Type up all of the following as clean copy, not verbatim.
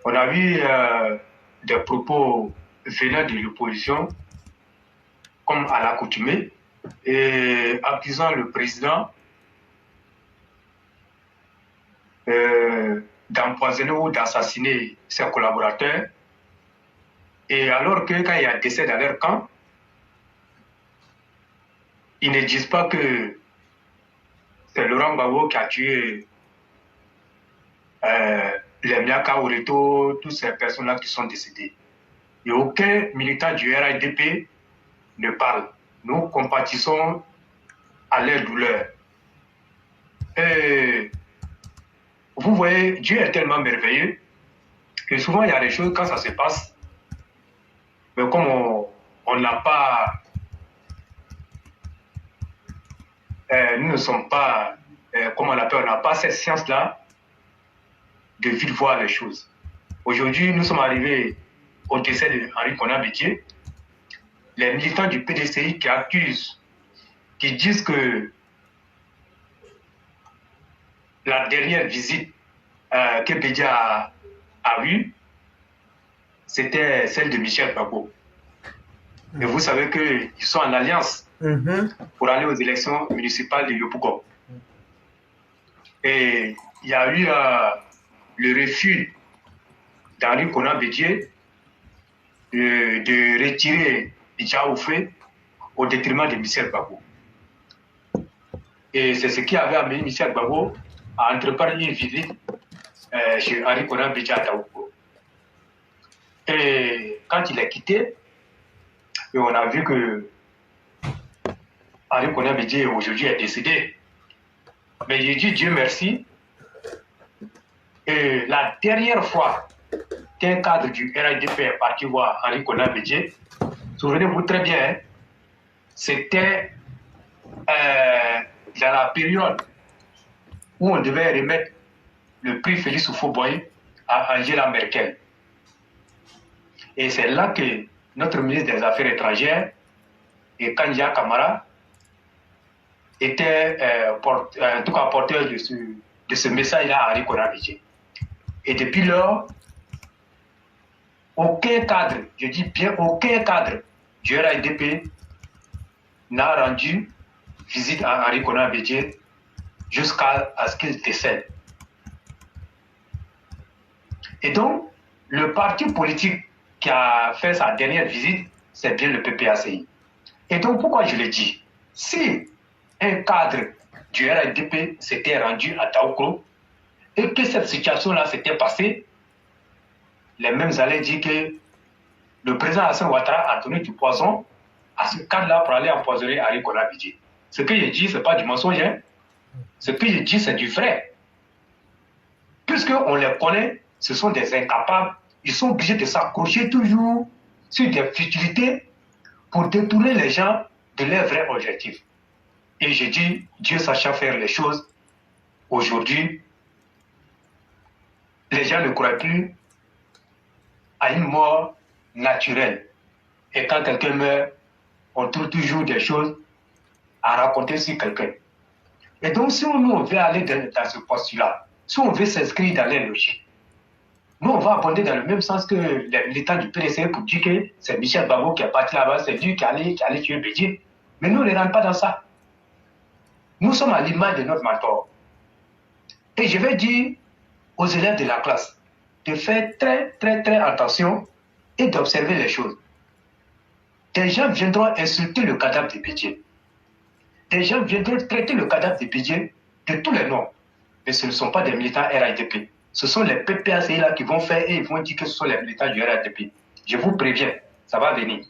On a vu des propos venant de l'opposition, comme à l'accoutumée, et accusant le président d'empoisonner ou d'assassiner ses collaborateurs. Et alors que quand il y a décès dans leur camp, ils ne disent pas que c'est Laurent Gbagbo qui a tué les Miaka Oreto, toutes ces personnes-là qui sont décédées. Et aucun militant du RADP ne parle. Nous compatissons à leur douleur. Et vous voyez, Dieu est tellement merveilleux que souvent il y a des choses, quand ça se passe, mais comme on n'a pas, nous ne sommes pas, comment on l'appelle, on n'a pas cette science-là de vite voir les choses. Aujourd'hui, nous sommes arrivés au décès de Henri Konan Bédié. Les militants du PDCI qui accusent, qui disent que la dernière visite que Bédié a eue, c'était celle de Michel Gbagbo. Et vous savez qu'ils sont en alliance pour aller aux élections municipales de Yopougon. Et il y a eu le refus d'Henri Konan Bédié de retirer Bidja Oufé au détriment de Michel Gbagbo. Et c'est ce qui avait amené Michel Gbagbo à entreprendre une visite chez Henri Konan Bédié à Taouko. Et quand il a quitté, et on a vu que Henri Konan Bédié aujourd'hui est décédé. Mais j'ai dit Dieu merci. Et la dernière fois qu'un cadre du RADP est parti voir Henri Konan Bédié, souvenez-vous très bien, hein, c'était dans la période où on devait remettre le prix Félix Houphouët-Boigny à Angela Merkel. Et c'est là que notre ministre des Affaires étrangères et Kanja Kamara était en tout cas porteur de ce message-là à Henri Konan Bédié. Et depuis lors, aucun cadre, je dis bien aucun cadre du RADP n'a rendu visite à Henri Konan Bédié jusqu'à ce qu'il décède. Et donc, le parti politique qui a fait sa dernière visite, c'est bien le PPACI. Et donc, pourquoi je le dis? Si un cadre du RADP s'était rendu à Taoukro et que cette situation-là s'était passée, les mêmes allaient dire que le président Hassan Ouattara a donné du poison à ce cadre-là pour aller empoisonner Henri Konan Bédié. Ce que je dis, ce n'est pas du mensonge. Hein? Ce que je dis, c'est du vrai. Puisqu'on les connaît, ce sont des incapables. Ils sont obligés de s'accrocher toujours sur des futilités pour détourner les gens de leur vrai objectif. Et je dis, Dieu sachant faire les choses, aujourd'hui, les gens ne croient plus à une mort naturelle. Et quand quelqu'un meurt, on trouve toujours des choses à raconter sur quelqu'un. Et donc, si nous, on veut aller dans ce postulat, si on veut s'inscrire dans les logiques, nous, on va abonder dans le même sens que les militants du PDC pour dire que c'est Michel Gbagbo qui est parti là-bas, c'est lui qui allait tuer Bédié. Mais nous, on ne rentre pas dans ça. Nous sommes à l'image de notre mentor. Et je vais dire aux élèves de la classe de faire très, très, très attention et d'observer les choses. Des gens viendront insulter le cadavre de Bédié. Des gens viendront traiter le cadavre de Bédié de tous les noms. Mais ce ne sont pas des militants RADP. Ce sont les PPACI là qui vont faire et ils vont dire que ce sont les militants du RADP. Je vous préviens, ça va venir.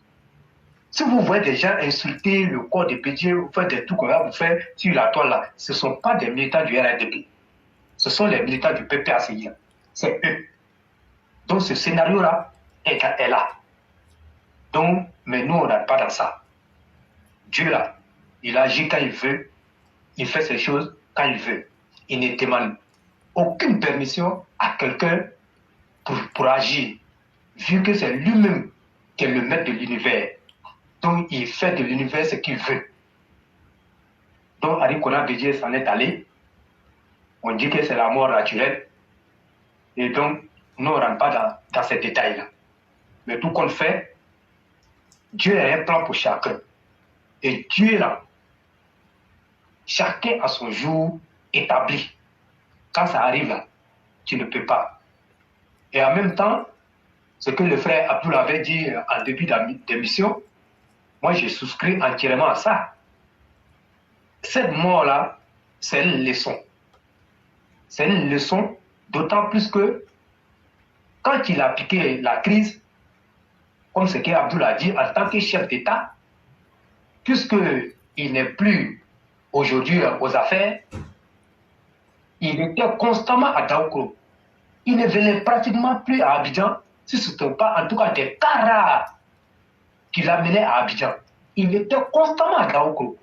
Si vous voyez des gens insulter le corps de Bédié, vous faites des trucs qu'on va vous faire sur la toile là, ce ne sont pas des militants du RADP. Ce sont les militants du PPACI. C'est eux. Donc ce scénario-là est là. Donc, mais nous, on n'a pas dans ça. Dieu là, il agit quand il veut, il fait ses choses quand il veut. Il ne demande aucune permission à quelqu'un pour agir, vu que c'est lui-même qui est le maître de l'univers. Donc, il fait de l'univers ce qu'il veut. Donc, Henri Konan Bédié s'en est allé. On dit que c'est la mort naturelle. Et donc, Nous ne rentrons pas dans ces détails-là. Mais tout compte fait, Dieu a un plan pour chacun. Et Dieu là, chacun a son jour établi. Quand ça arrive là, tu ne peux pas. Et en même temps, ce que le frère Abdoul avait dit en début d'émission, moi je souscris entièrement à ça. Cette mort-là, c'est une leçon. C'est une leçon, d'autant plus que quand il a piqué la crise, comme ce qu'Abdoul a dit, en tant que chef d'État, puisqu'il n'est plus aujourd'hui aux affaires, il était constamment à Daoukro. Il ne venait pratiquement plus à Abidjan, si ce n'était pas en tout cas des cas rares qui l'amenaient à Abidjan. Il était constamment à Daoukro.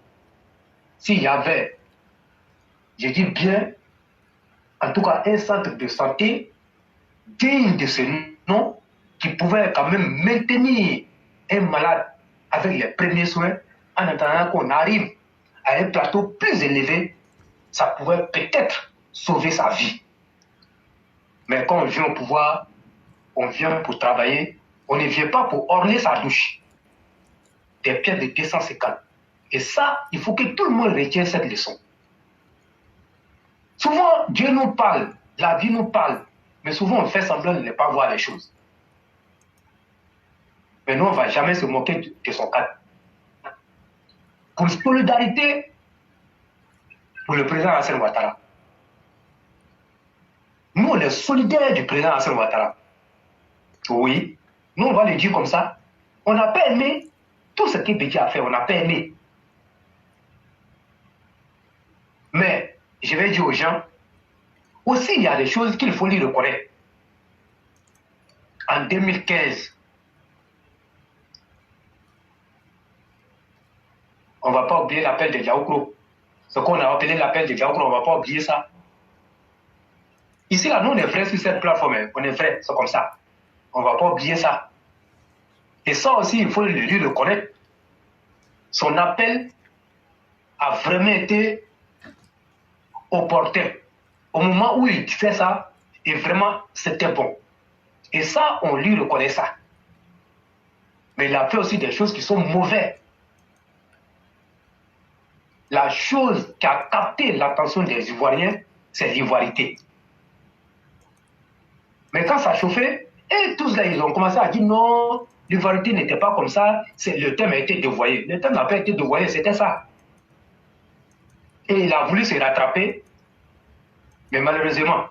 S'il y avait, je dis bien, en tout cas un centre de santé digne de ce nom, qui pouvait quand même maintenir un malade avec les premiers soins, en attendant qu'on arrive à un plateau plus élevé, ça pouvait peut-être sauver sa vie. Mais quand on vient au pouvoir, on vient pour travailler, on ne vient pas pour orner sa douche. Des pièces de 250. Et ça, il faut que tout le monde retienne cette leçon. Souvent, Dieu nous parle, la vie nous parle, mais souvent on fait semblant de ne pas voir les choses. Mais nous, on ne va jamais se moquer de son cadre. Pour solidarité, pour le président Hassan Ouattara. Nous, on est solidaires du président Hassan Ouattara. Oui, nous, on va le dire comme ça. On n'a pas aimé tout ce que Bédi a fait, on n'a pas aimé. Mais, je vais dire aux gens, aussi, il y a des choses qu'il faut lui reconnaître. En 2015, on ne va pas oublier l'appel de Diaoukro. Ce qu'on a appelé l'appel de Diaoukro, on ne va pas oublier ça. Ici, là, nous, on est vrais sur cette plateforme. On est vrais, c'est comme ça. On ne va pas oublier ça. Et ça aussi, il faut lui reconnaître. Son appel a vraiment été opportun. Au moment où il fait ça, et vraiment, c'était bon. Et ça, on lui reconnaît ça. Mais il a fait aussi des choses qui sont mauvaises. La chose qui a capté l'attention des Ivoiriens, c'est l'ivoirité. Mais quand ça chauffait, et tous là, ils ont commencé à dire non, l'ivoirité n'était pas comme ça, le thème a été dévoyé. Le thème n'a pas été dévoyé, c'était ça. Et il a voulu se rattraper, mais malheureusement,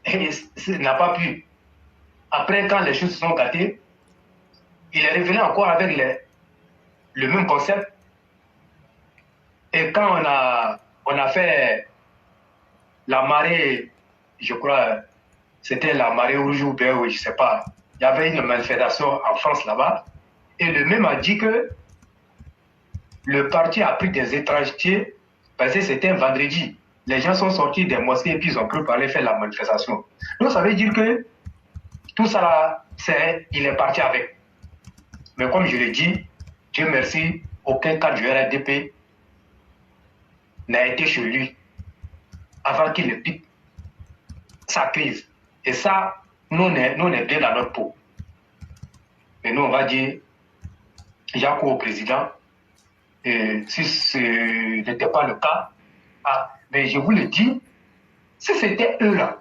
il n'a pas pu. Après, quand les choses se sont gâtées, il est revenu encore avec le même concept. Et quand on a fait la marée, je crois, c'était la marée rouge ou bien, je ne sais pas, il y avait une manifestation en France là-bas, et le même a dit que le parti a pris des étrangers, parce que c'était un vendredi. Les gens sont sortis des mosquées et puis ils ont cru parler faire la manifestation. Donc ça veut dire que tout ça là, il est parti avec. Mais comme je l'ai dit, Dieu merci, aucun cas du RDP n'a été chez lui avant qu'il ne pique sa crise. Et ça, nous on est bien dans notre peau. Mais nous, on va dire, Yako au président, et si ce n'était pas le cas, mais je vous le dis, si c'était eux là,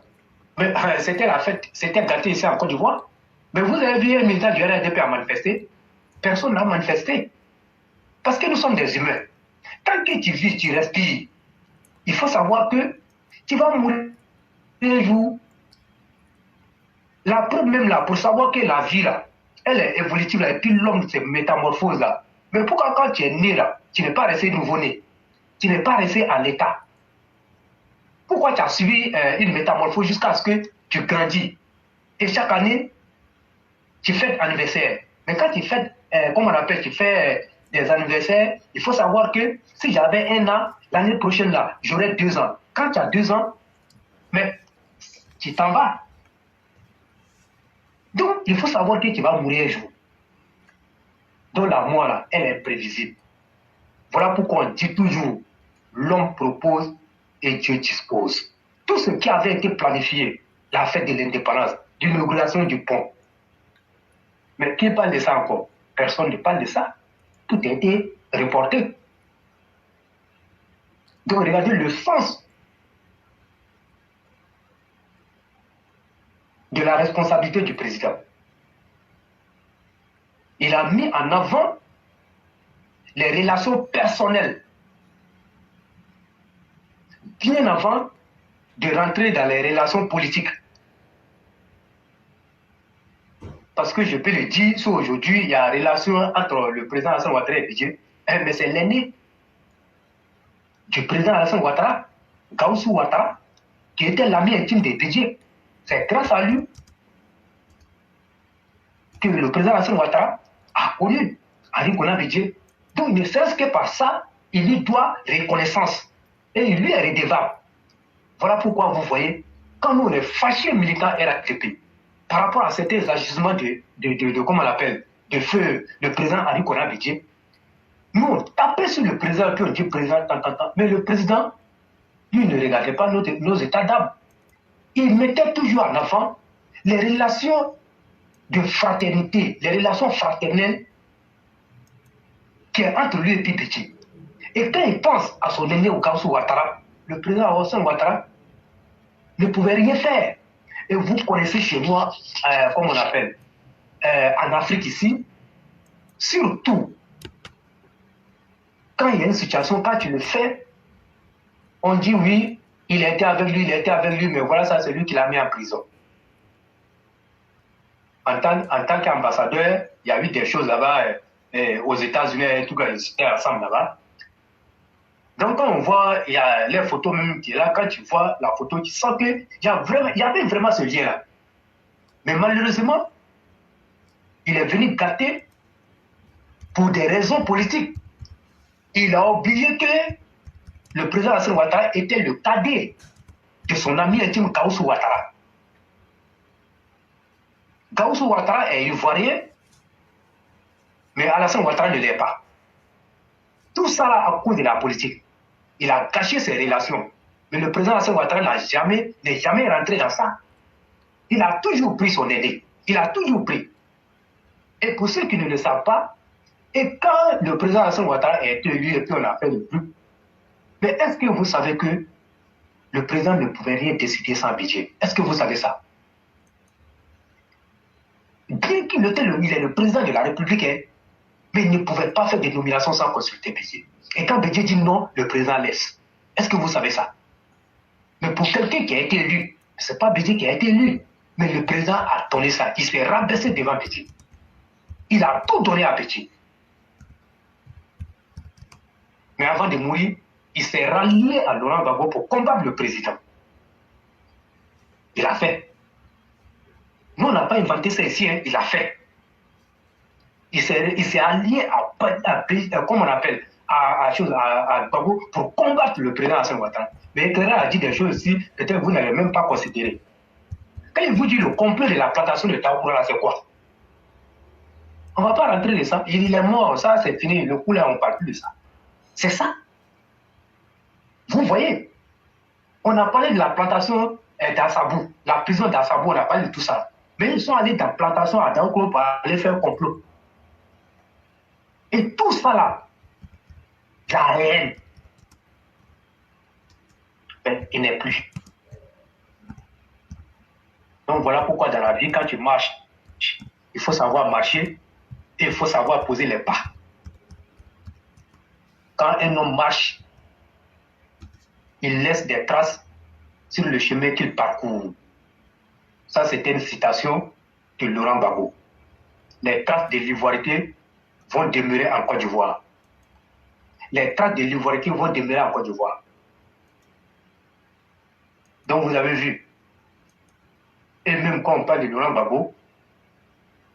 c'était la fête, c'était gâté ici en Côte d'Ivoire, mais vous avez vu un militant du RDP à manifester, personne n'a manifesté. Parce que nous sommes des humains. Tant que tu vis, tu respires, il faut savoir que tu vas mourir un jour. La preuve même là, pour savoir que la vie là, elle est évolutive là, et puis l'homme se métamorphose là. Mais pourquoi quand tu es né là, tu n'es pas resté nouveau-né, tu n'es pas resté en état? Pourquoi tu as suivi une métamorphose jusqu'à ce que tu grandis? Et chaque année, tu fais anniversaire. Mais quand tu fais, comment on appelle, tu fais des anniversaires, il faut savoir que si j'avais 1 an, l'année prochaine là, j'aurais 2 ans. Quand tu as 2 ans, mais tu t'en vas. Donc, il faut savoir que tu vas mourir un jour. Donc, la mort là, elle est prévisible. Voilà pourquoi on dit toujours, l'homme propose et Dieu dispose. Tout ce qui avait été planifié la fête de l'indépendance, l'inauguration du pont. Mais qui parle de ça encore? Personne ne parle de ça. Tout a été reporté. Donc regardez le sens de la responsabilité du président. Il a mis en avant les relations personnelles bien avant de rentrer dans les relations politiques. Parce que je peux le dire, si aujourd'hui il y a une relation entre le président Alassane Ouattara et Bédié, mais c'est l'aîné du président Alassane Ouattara, Gaussou Ouattara, qui était l'ami intime de Bédié. C'est grâce à lui que le président Alassane Ouattara a connu Ali Kouna Bédié. Donc, ne serait-ce que par ça, il lui doit reconnaissance. Et il lui est redevable. Voilà pourquoi vous voyez, quand nous, les fâchés militants RATP, par rapport à certains agissements comment on l'appelle, de feu, le président Ali Kouna Bédié, nous, on tapait sur le président, puis on dit président, tant. Mais le président, lui, ne regardait pas nos états d'âme. Il mettait toujours en avant les relations de fraternité, les relations fraternelles qui est entre lui et Bédié. Et quand il pense à son aîné Gaussou Ouattara, le président Alassane Ouattara ne pouvait rien faire. Et vous connaissez chez moi, comment on appelle, en Afrique ici, surtout quand il y a une situation, quand tu le fais, on dit oui, il était avec lui, mais voilà, ça c'est lui qui l'a mis en prison. En tant qu'ambassadeur, il y a eu des choses là-bas, aux États-Unis, tout cas, ils étaient ensemble là-bas. Donc, quand on voit, il y a les photos même qui est là, quand tu vois la photo, tu sens qu'il y avait vraiment ce lien-là. Mais malheureusement, il est venu gâter pour des raisons politiques. Il a oublié que le président Alassane Ouattara était le cadet de son ami intime Gaussou Ouattara. Gaussou Ouattara est ivoirien, mais Alassane Ouattara ne l'est pas. Tout ça là à cause de la politique. Il a caché ses relations. Mais le président Alassane Ouattara n'est jamais rentré dans ça. Il a toujours pris son aîné. Il a toujours pris. Et pour ceux qui ne le savent pas, et quand le président Alassane Ouattara est élu et puis on a fait le plus, mais est-ce que vous savez que le président ne pouvait rien décider sans budget? Est-ce que vous savez ça? Bien qu'il est le président de la République, mais il ne pouvait pas faire des nominations sans consulter Bédié. Et quand Bédié dit non, le président laisse. Est-ce que vous savez ça? Mais pour quelqu'un qui a été élu, ce n'est pas Bédié qui a été élu, mais le président a donné ça. Il s'est rabaissé devant Bédié. Il a tout donné à Bédié. Mais avant de mourir, il s'est rallié à Laurent Gbagbo pour combattre le président. Il a fait. Nous, on n'a pas inventé ça ici, hein. Il a fait. Il s'est allié comment on appelle, à Gbagbo pour combattre le président Alassane Ouattara. Mais Éclaireur a dit des choses ici, peut-être vous n'avez même pas considéré. Quand il vous dit le complot de la plantation de Taboura, c'est quoi? On ne va pas rentrer de ça. Il est mort, ça c'est fini, le coup là, on ne parle plus de ça. C'est ça. Vous voyez, on a parlé de la plantation d'Assabou, la prison d'Assabou, on a parlé de tout ça. Mais ils sont allés dans la plantation à Danko pour aller faire un complot. Et tout ça là, la haine, il n'est plus. Donc voilà pourquoi dans la vie, quand tu marches, il faut savoir marcher et il faut savoir poser les pas. Quand un homme marche, il laisse des traces sur le chemin qu'il parcourt. Ça, c'était une citation de Laurent Gbagbo. Les traces de l'ivoirité vont demeurer en Côte d'Ivoire. Les traces de l'ivoirité vont demeurer en Côte d'Ivoire. Donc vous avez vu. Et même quand on parle de Laurent Gbagbo,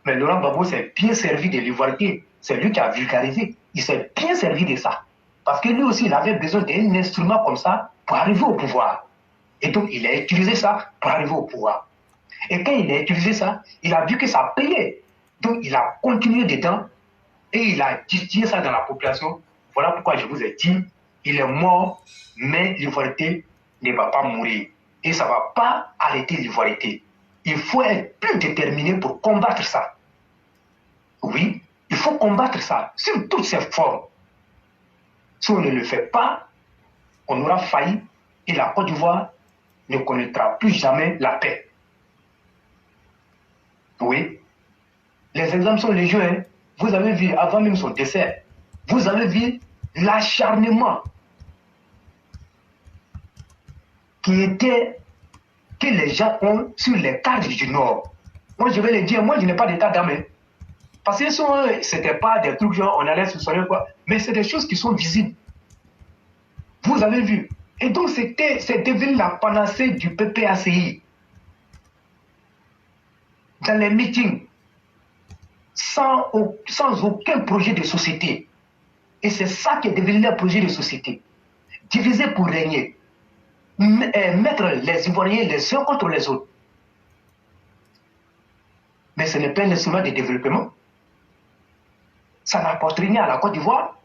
mais Laurent Gbagbo s'est bien servi de l'ivoirité. C'est lui qui a vulgarisé. Il s'est bien servi de ça. Parce que lui aussi, il avait besoin d'un instrument comme ça pour arriver au pouvoir. Et donc, il a utilisé ça pour arriver au pouvoir. Et quand il a utilisé ça, il a vu que ça payait. Donc, il a continué dedans et il a distillé ça dans la population. Voilà pourquoi je vous ai dit, il est mort, mais l'ivoirité ne va pas mourir. Et ça ne va pas arrêter l'ivoirité. Il faut être plus déterminé pour combattre ça. Oui, il faut combattre ça sur toutes ses formes. Si on ne le fait pas, on aura failli et la Côte d'Ivoire ne connaîtra plus jamais la paix. Oui, les exemples sont légion. Hein. Vous avez vu, avant même son décès, vous avez vu l'acharnement que les gens ont sur les cadres du Nord. Moi, je vais le dire, moi, je n'ai pas d'état d'âme. Parce que ce n'était pas des trucs genre on allait soupçonner quoi, mais c'est des choses qui sont visibles. Vous avez vu. Et donc, c'est devenu la panacée du PPACI. Dans les meetings, sans aucun projet de société. Et c'est ça qui est devenu le projet de société. Diviser pour régner. Mettre les Ivoiriens les uns contre les autres. Mais ce n'est pas un instrument de développement. Ça n'apporte rien à la Côte d'Ivoire.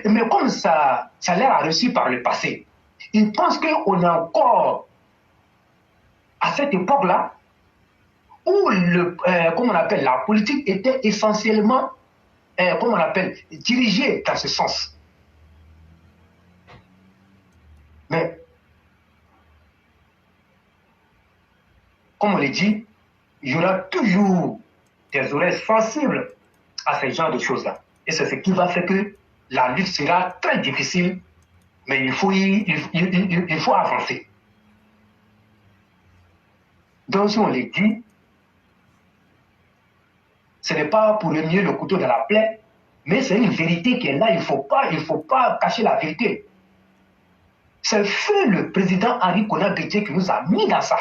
Mais comme ça l'air a reçu par le passé, ils pensent qu'on est encore à cette époque-là où comment on appelle, la politique était essentiellement comment on appelle, dirigée dans ce sens. Mais comme on l'a dit, il y aura toujours des oreilles sensibles à ce genre de choses-là. Et c'est ce qui va faire que la lutte sera très difficile, mais il faut avancer. Donc, si on le dit, ce n'est pas pour le mieux le couteau dans la plaie, mais c'est une vérité qui est là. Il ne faut pas cacher la vérité. C'est feu le président Henri Konan Bédié qui nous a mis dans ça.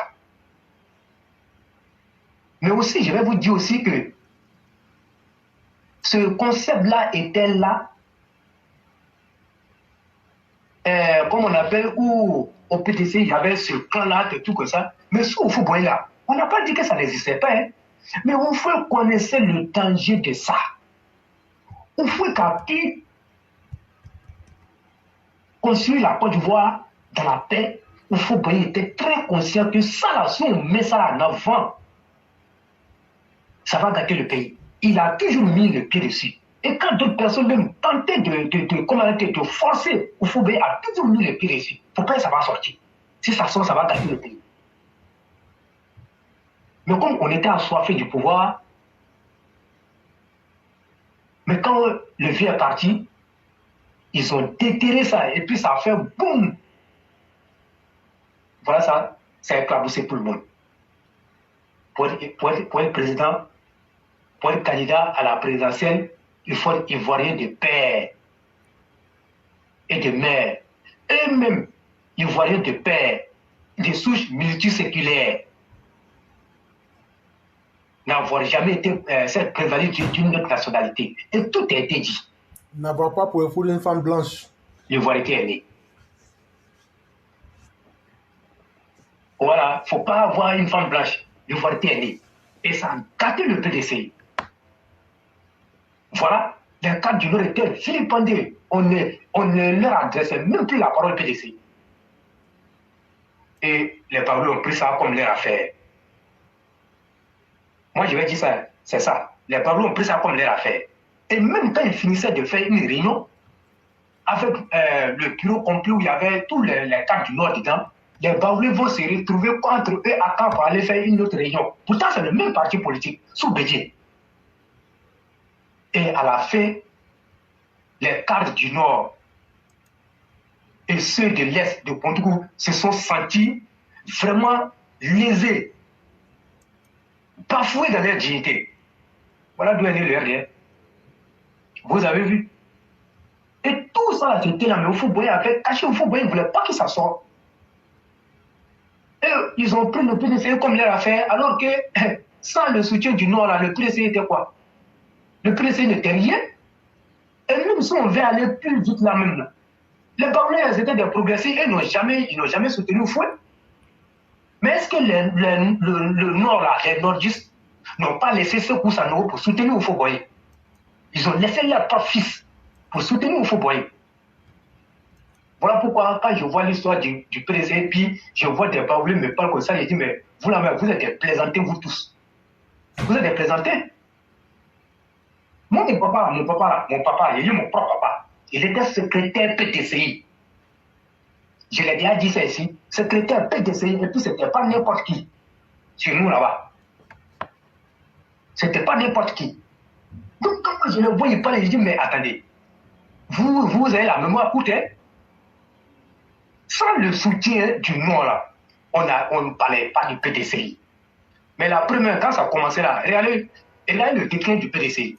Mais aussi, je vais vous dire aussi que ce concept-là était là, comme on appelle, où au PTC, il y avait ce clan-là, tout comme ça. Mais sous Fouboy là, on n'a pas dit que ça n'existait pas. Hein. Mais on faut connaître le danger de ça. On faut capter, construire la Côte d'Ivoire dans la paix. Il faut être très conscient que ça, là, si on met ça en avant, ça va gâter le pays. Il a toujours mis le pied dessus. Et quand d'autres personnes même tentaient de forcer, il faut a toujours mis le pied dessus. Pourquoi ça va sortir? Si ça sort, ça va gâter le pays. Mais comme on était assoiffé du pouvoir, mais quand le vieux est parti, ils ont déterré ça et puis ça a fait boum. Voilà ça a éclaboussé tout le monde. Pour être président, pour être candidat à la présidentielle, il faut être ivoirien de père et de mère. Et même ivoirien de père, de souche multiséculaire. N'avoir jamais été cette prévalue d'une autre nationalité. Et tout a été dit. N'avoir pas pour épouser une femme blanche. L'ivoirité est née. Voilà, il ne faut pas avoir une femme blanche. L'ivoirité est née. Et ça a gâté le PDC. Voilà, les cadres du Nord étaient vilipendés. On ne leur adressait même plus la parole PDC. Et les Baoulés ont pris ça comme leur affaire. Moi, je vais dire ça, c'est ça. Les Baoulés ont pris ça comme leur affaire. Et même quand ils finissaient de faire une réunion, avec le bureau complet où il y avait tous les cadres du Nord dedans, les Baoulés vont se retrouver entre eux à temps pour aller faire une autre réunion. Pourtant, c'est le même parti politique, sous Bédié. Et à la fin, les cadres du Nord et ceux de l'Est de Pontougou se sont sentis vraiment lésés, bafoués dans leur dignité. Voilà d'où est né le RDR. Vous avez vu. Et tout ça, c'était là, mais au Fouboy avait caché, au Fouboy, ils ne voulaient pas que ça sorte. Et ils ont pris le PDC comme leur affaire, alors que sans le soutien du Nord, là, le PDC était quoi? Le PDC n'était rien. Et même si on veut aller plus vite là même, là, les Baoulés étaient des progressistes et ils n'ont jamais soutenu le fouet. Mais est-ce que le Nord, là, les nordistes, n'ont pas laissé ce coup à nous pour soutenir au Fouboy? Ils ont laissé leur propre fils pour soutenir au Fouboy. Voilà pourquoi, quand je vois l'histoire du PDC, puis je vois des baoulés me parlent comme ça, je dis, mais vous, là, vous êtes des plaisantés, vous tous. Vous êtes des plaisantés. Moi, mon papa, j'ai dit mon propre papa, il était secrétaire PTCI. Je l'ai déjà dit ça ici. Secrétaire PTCI, et puis c'était pas n'importe qui. Chez nous, là-bas. C'était pas n'importe qui. Donc, quand je le vois, il parle, je dis, mais attendez, vous avez la mémoire courte, hein? Sans le soutien du nom, là, on ne parlait pas du PDCI. Mais la première, quand ça a commencé là, regardez, il a eu le déclin du PDCI.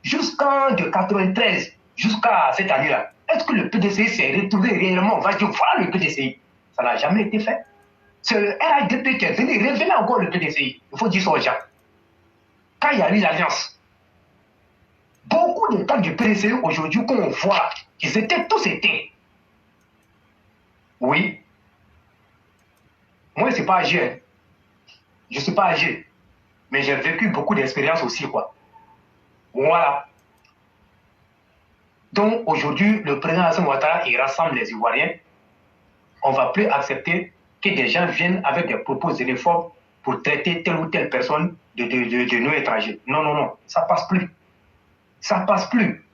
Jusqu'en de 93, jusqu'à cette année-là, est-ce que le PDCI s'est retrouvé réellement? On va dire, voilà le PDCI. Ça n'a jamais été fait. C'est le RADP qui est venu révéler encore le PDCI. Il faut dire ça aux gens. Quand il y a eu l'alliance, beaucoup de temps du PDCI aujourd'hui qu'on voit, ils étaient tous éteints. Oui. Moi, je ne suis pas âgé. Hein. Je ne suis pas âgé. Mais j'ai vécu beaucoup d'expériences aussi, quoi. Voilà. Donc, aujourd'hui, le président Alassane Ouattara, il rassemble les Ivoiriens. On ne va plus accepter que des gens viennent avec des propos xénophobes pour traiter telle ou telle personne de non étranger. Non, non, non. Ça ne passe plus. Ça ne passe plus.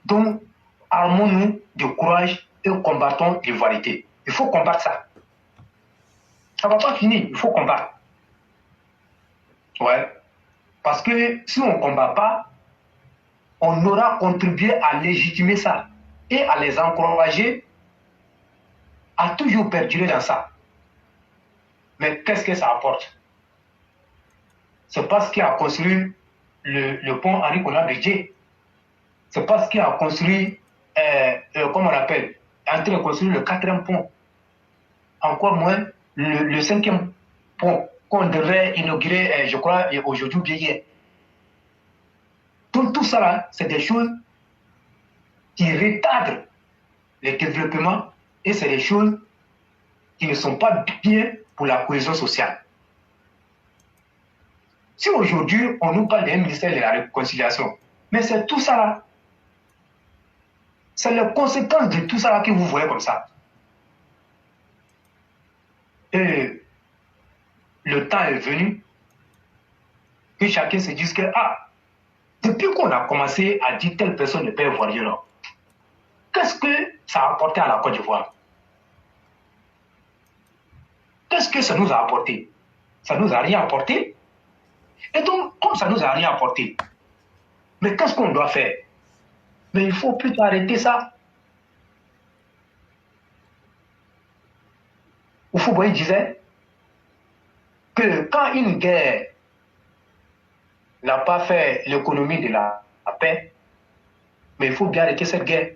Donc, armons-nous de courage et combattons l'ivoirité. Il faut combattre ça. Ça ne va pas finir. Il faut combattre. Ouais. Parce que si on ne combat pas, on aura contribué à légitimer ça et à les encourager à toujours perdurer dans ça. Mais qu'est-ce que ça apporte? C'est parce qu'il a construit le pont Henri Konan Bédié. C'est parce qu'il a construit, comment on appelle, en train de construire le 4e pont. Encore moins le 5e pont qu'on devrait inaugurer, je crois, aujourd'hui ou bien hier. Donc tout ça là, c'est des choses qui retardent le développement et c'est des choses qui ne sont pas bien pour la cohésion sociale. Si aujourd'hui on nous parle d'un ministère de la réconciliation, mais c'est tout ça là. C'est les conséquences de tout ça là que vous voyez comme ça. Et le temps est venu que chacun se dise que, depuis qu'on a commencé à dire telle personne ne peut voir là, qu'est-ce que ça a apporté à la Côte d'Ivoire? Qu'est-ce que ça nous a apporté? Ça ne nous a rien apporté. Et donc, comme ça ne nous a rien apporté, mais qu'est-ce qu'on doit faire? Mais il faut plutôt arrêter ça. Oufouboy disait que quand une guerre n'a pas fait l'économie de la paix, mais il faut bien arrêter cette guerre.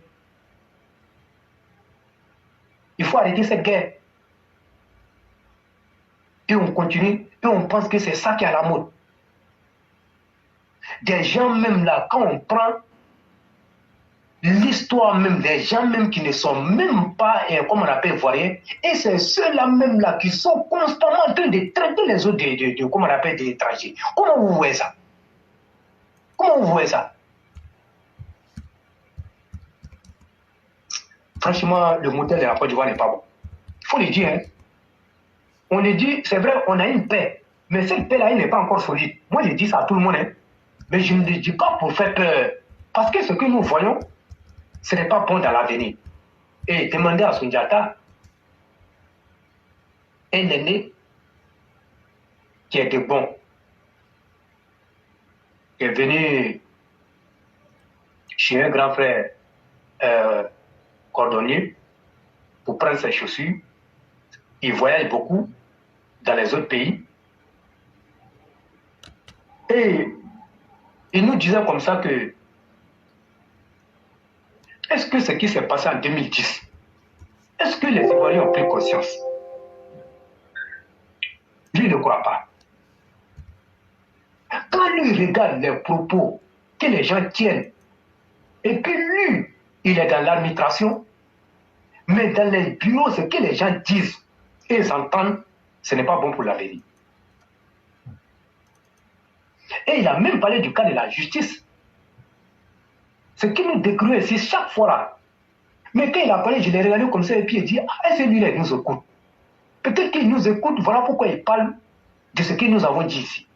Il faut arrêter cette guerre. Et on continue, et on pense que c'est ça qui est à la mode. Des gens même là, quand on prend l'histoire même des gens même qui ne sont même pas, comme on appelle, ivoiriens, et c'est ceux-là même là qui sont constamment en train de traiter les autres de comme on appelle, des étrangers. Comment vous voyez ça? Comment vous voyez ça? Franchement, le modèle de la Côte d'Ivoire n'est pas bon. Il faut le dire. Hein. On le dit, c'est vrai, on a une paix, mais cette paix-là, elle n'est pas encore solide. Moi, je dis ça à tout le monde, hein. Mais je ne le dis pas pour faire peur. Parce que ce que nous voyons, ce n'est pas bon dans l'avenir. Et demandez à Sundiata, un aîné qui était bon, qui est venu chez un grand frère cordonnier pour prendre ses chaussures. Il voyage beaucoup dans les autres pays. Et il nous disait comme ça que est-ce que ce qui s'est passé en 2010, est-ce que les Ivoiriens ont pris conscience? Lui ne croit pas. Quand lui regarde les propos que les gens tiennent, et puis lui, il est dans l'administration, mais dans les bureaux, ce que les gens disent et ils entendent, ce n'est pas bon pour l'avenir. Et il a même parlé du cas de la justice. Ce qui nous décrit ici chaque fois là, Mais quand il a parlé, je l'ai regardé comme ça et puis il dit, ah, est-ce que lui, il nous écoute? Peut-être qu'il nous écoute, voilà pourquoi il parle de ce que nous avons dit ici.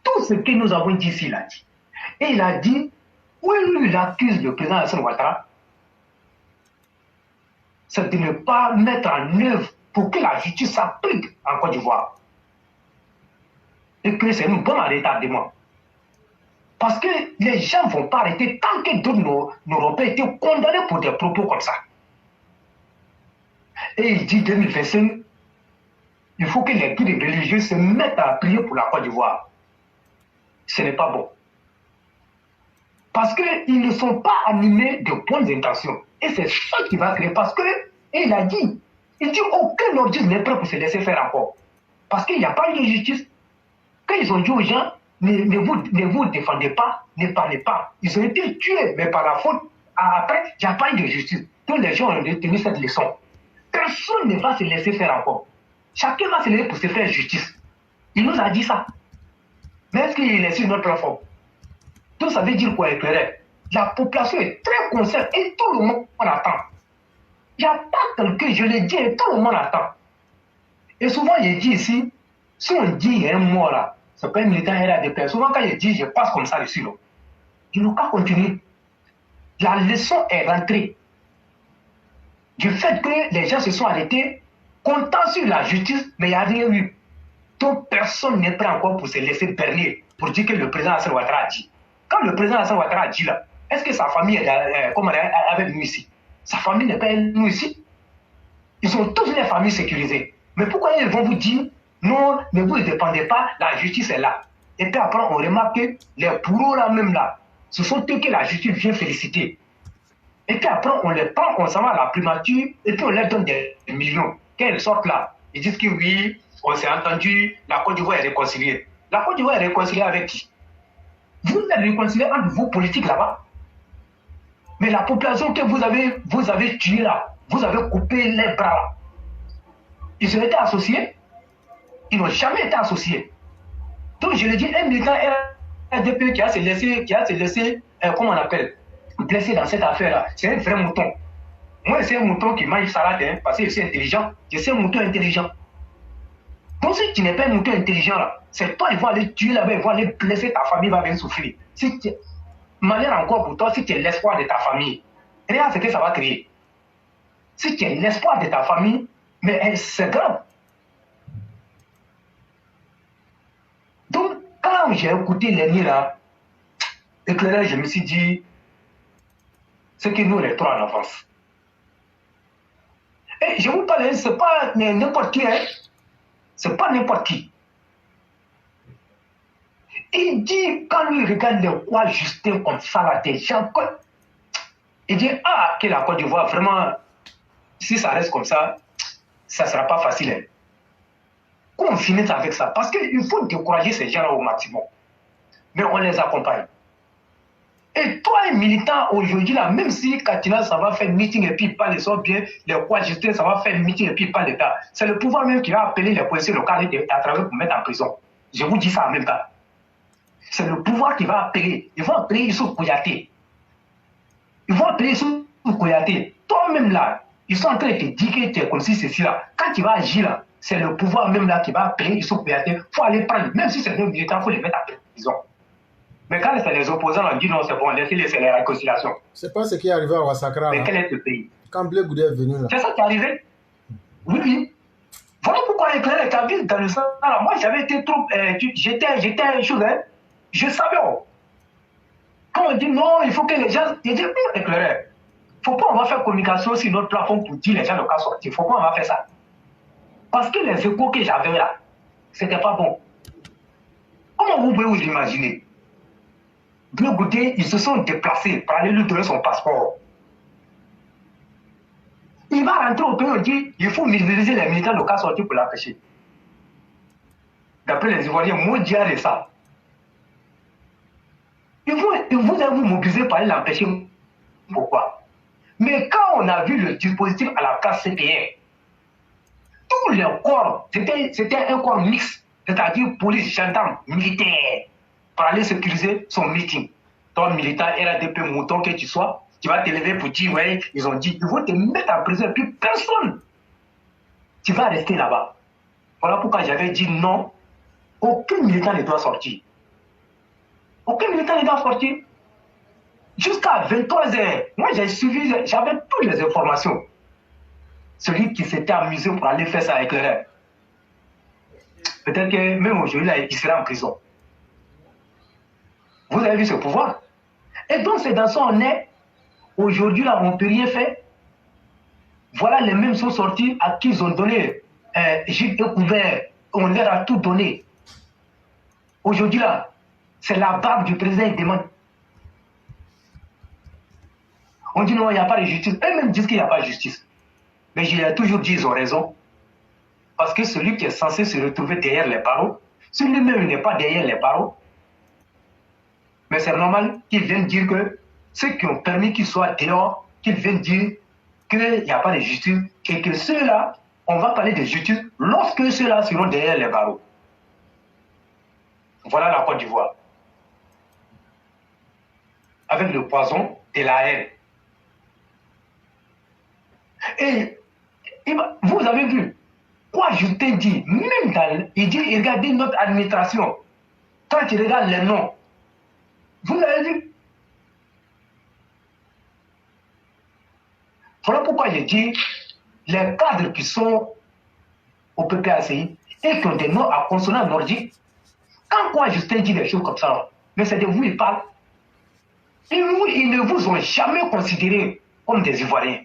Tout ce que nous avons dit ici, il a dit. Et il a dit, où lui, il accuse le président Alassane Ouattara, c'est de ne pas mettre en œuvre pour que la justice s'applique en Côte d'Ivoire. Et que c'est une bonne retardement. Parce que les gens ne vont pas arrêter tant que d'autres n'auront pas été condamnés pour des propos comme ça. Et il dit 2025, il faut que les guides religieux se mettent à prier pour la Côte d'Ivoire. Ce n'est pas bon. Parce qu'ils ne sont pas animés de bonnes intentions. Et c'est ça qui va créer. Parce que, et il a dit, aucun nordiste n'est prêt pour se laisser faire encore. Parce qu'il n'y a pas eu de justice. Quand ils ont dit aux gens, ne vous défendez pas, ne parlez pas. Ils ont été tués, mais par la faute. Après, il n'y a pas eu de justice. Tous les gens ont retenu cette leçon. Personne ne va se laisser faire encore. Chacun va se lever pour se faire justice. Il nous a dit ça. Mais est-ce qu'il est sur notre plateforme? Donc ça veut dire quoi, éclairé? La population est très concernée et tout le monde attend. Il n'y a pas quelqu'un, je l'ai dit, et tout le monde attend. Et souvent, je dis ici, si on dit il y a un mort là, c'est pas un militant RADP. Souvent, quand je dis, je passe comme ça dessus. Il ne faut pas continuer. La leçon est rentrée. Du fait que les gens se sont arrêtés, comptant sur la justice, mais il n'y a rien eu. Donc personne n'est prêt encore pour se laisser berner, pour dire que le président Alassane Ouattara a dit. Quand le président Alassane Ouattara a dit là, est-ce que sa famille est avec nous ici? Sa famille n'est pas avec nous ici. Ils ont toutes les familles sécurisées. Mais pourquoi ils vont vous dire, non, ne vous dépendez pas, la justice est là. Et puis après, on remarque que les bourreaux là même là, ce sont eux que la justice vient féliciter. Et puis après, on les prend, on s'en va à la primature, et puis on leur donne des millions. Quand ils sortent là, ils disent que oui, on s'est entendu, la Côte d'Ivoire est réconciliée. La Côte d'Ivoire est réconciliée avec qui? Vous êtes réconciliés entre vos politiques là-bas. Mais la population que vous avez tuée là, vous avez coupé les bras là. Ils ont été associés? Ils n'ont jamais été associés. Donc je le dis, un militant RDP qui a se laissé, comment on appelle, blessé dans cette affaire-là, c'est un vrai mouton. Moi, c'est un mouton qui mange salade, hein, parce que je suis intelligent. Je suis un mouton intelligent. Donc si tu n'es pas un mouton intelligent là, c'est toi, ils vont aller tuer là-bas, ils vont aller blesser ta famille, va venir souffrir. Si tu... Malheur encore pour toi, si tu es l'espoir de ta famille, regarde ce que ça va créer. Si tu es l'espoir de ta famille, mais c'est grave. Donc, quand j'ai écouté l'ennemi là, éclairé, je me suis dit, c'est que nous, les trois en avance. Et je vous parle, c'est pas n'importe qui, hein. C'est pas n'importe qui. Il dit, quand lui regarde les rois Justin comme ça, là, des gens, il dit, ah, que la Côte d'Ivoire, vraiment, si ça reste comme ça ne sera pas facile. Hein. Qu'on finisse avec ça. Parce qu'il faut décourager ces gens-là au maximum. Mais on les accompagne. Et toi, un militant, aujourd'hui, là, même si Katina, ça va faire meeting et puis il parle, ils sont bien, les rois Justin, ça va faire meeting et puis il parle d'État. C'est le pouvoir même qui va appeler les policiers locaux à travers pour mettre en prison. Je vous dis ça en même temps. C'est le pouvoir qui va appeler. Ils vont appeler Youssouf Kouyaté. Ils vont appeler Youssouf Kouyaté. Toi-même là, ils sont en train de te dire que tu es comme si ceci là. Quand tu vas agir là, c'est le pouvoir même là qui va appeler Youssouf Kouyaté. Il faut aller prendre, même si c'est deux militants, il faut les mettre en prison. Mais quand c'est les opposants, on dit non, c'est bon, laissez-les, c'est la réconciliation. C'est pas ce qui est arrivé à Ouassakra. Mais quel est ce pays? Quand Blé Goudé est venu là. C'est ça qui est arrivé? Oui, oui. Voilà pourquoi éclairer ta vie dans le sang. Alors moi, j'avais été trop. J'étais un chose, hein. Je savais. Quand on dit non, il faut que les gens. Je dis non, éclairer. Faut pas on va faire communication sur notre plafond pour dire les gens ne pas sortir. Faut pas on va faire ça. Parce que les échos que j'avais là, c'était pas bon. Comment vous pouvez vous imaginer? Blé Goudé, ils se sont déplacés pour aller lui donner son passeport. Il va rentrer au pays, on dit il faut mobiliser les militants locaux sortis pour l'empêcher. D'après les Ivoiriens, moi, diable de ça. Vous allez vous mobiliser pour aller l'empêcher. Pourquoi? Mais quand on a vu le dispositif à la place CPR, tous les corps, c'était un corps mixte, c'est-à-dire police, gendarmes, militaires, pour aller sécuriser son meeting. toi militant RADP mouton que tu sois, tu vas te lever pour dire, ouais, ils ont dit, ils vont te mettre en prison, et puis personne. Tu vas rester là-bas. Voilà pourquoi j'avais dit non, aucun militant ne doit sortir. Aucun militant ne doit sortir. Jusqu'à 23h, moi j'ai suivi, j'avais toutes les informations. Celui qui s'était amusé pour aller faire ça avec le rêve. Peut-être que même aujourd'hui, là, il sera en prison. Vous avez vu ce pouvoir? Et donc, c'est dans ça on est. Aujourd'hui, là, on ne peut rien faire. Voilà, les mêmes sont sortis à qui ils ont donné gîte couvert. On leur a tout donné. Aujourd'hui, là, c'est la barbe du président qui demande. On dit non, il n'y a pas de justice. Eux-mêmes disent qu'il n'y a pas de justice. Mais je l'ai toujours dit, ils ont raison. Parce que celui qui est censé se retrouver derrière les barreaux, si lui-même n'est pas derrière les barreaux, mais c'est normal qu'ils viennent dire que ceux qui ont permis qu'ils soient dehors, qu'ils viennent dire qu'il n'y a pas de justice et que ceux-là, on va parler de justice lorsque ceux-là seront derrière les barreaux. Voilà la Côte d'Ivoire. Avec le poison de la haine. Et vous avez vu, quoi je t'ai dit, même dans, il dit, regardez notre administration. Quand tu regardes les noms, vous l'avez vu. Voilà pourquoi j'ai dit, les cadres qui sont au PPACI et qui ont des noms à consonance nordique, quand quoi Justin dit des choses comme ça, mais c'est de vous il parle. Ils ne vous ont jamais considéré comme des Ivoiriens.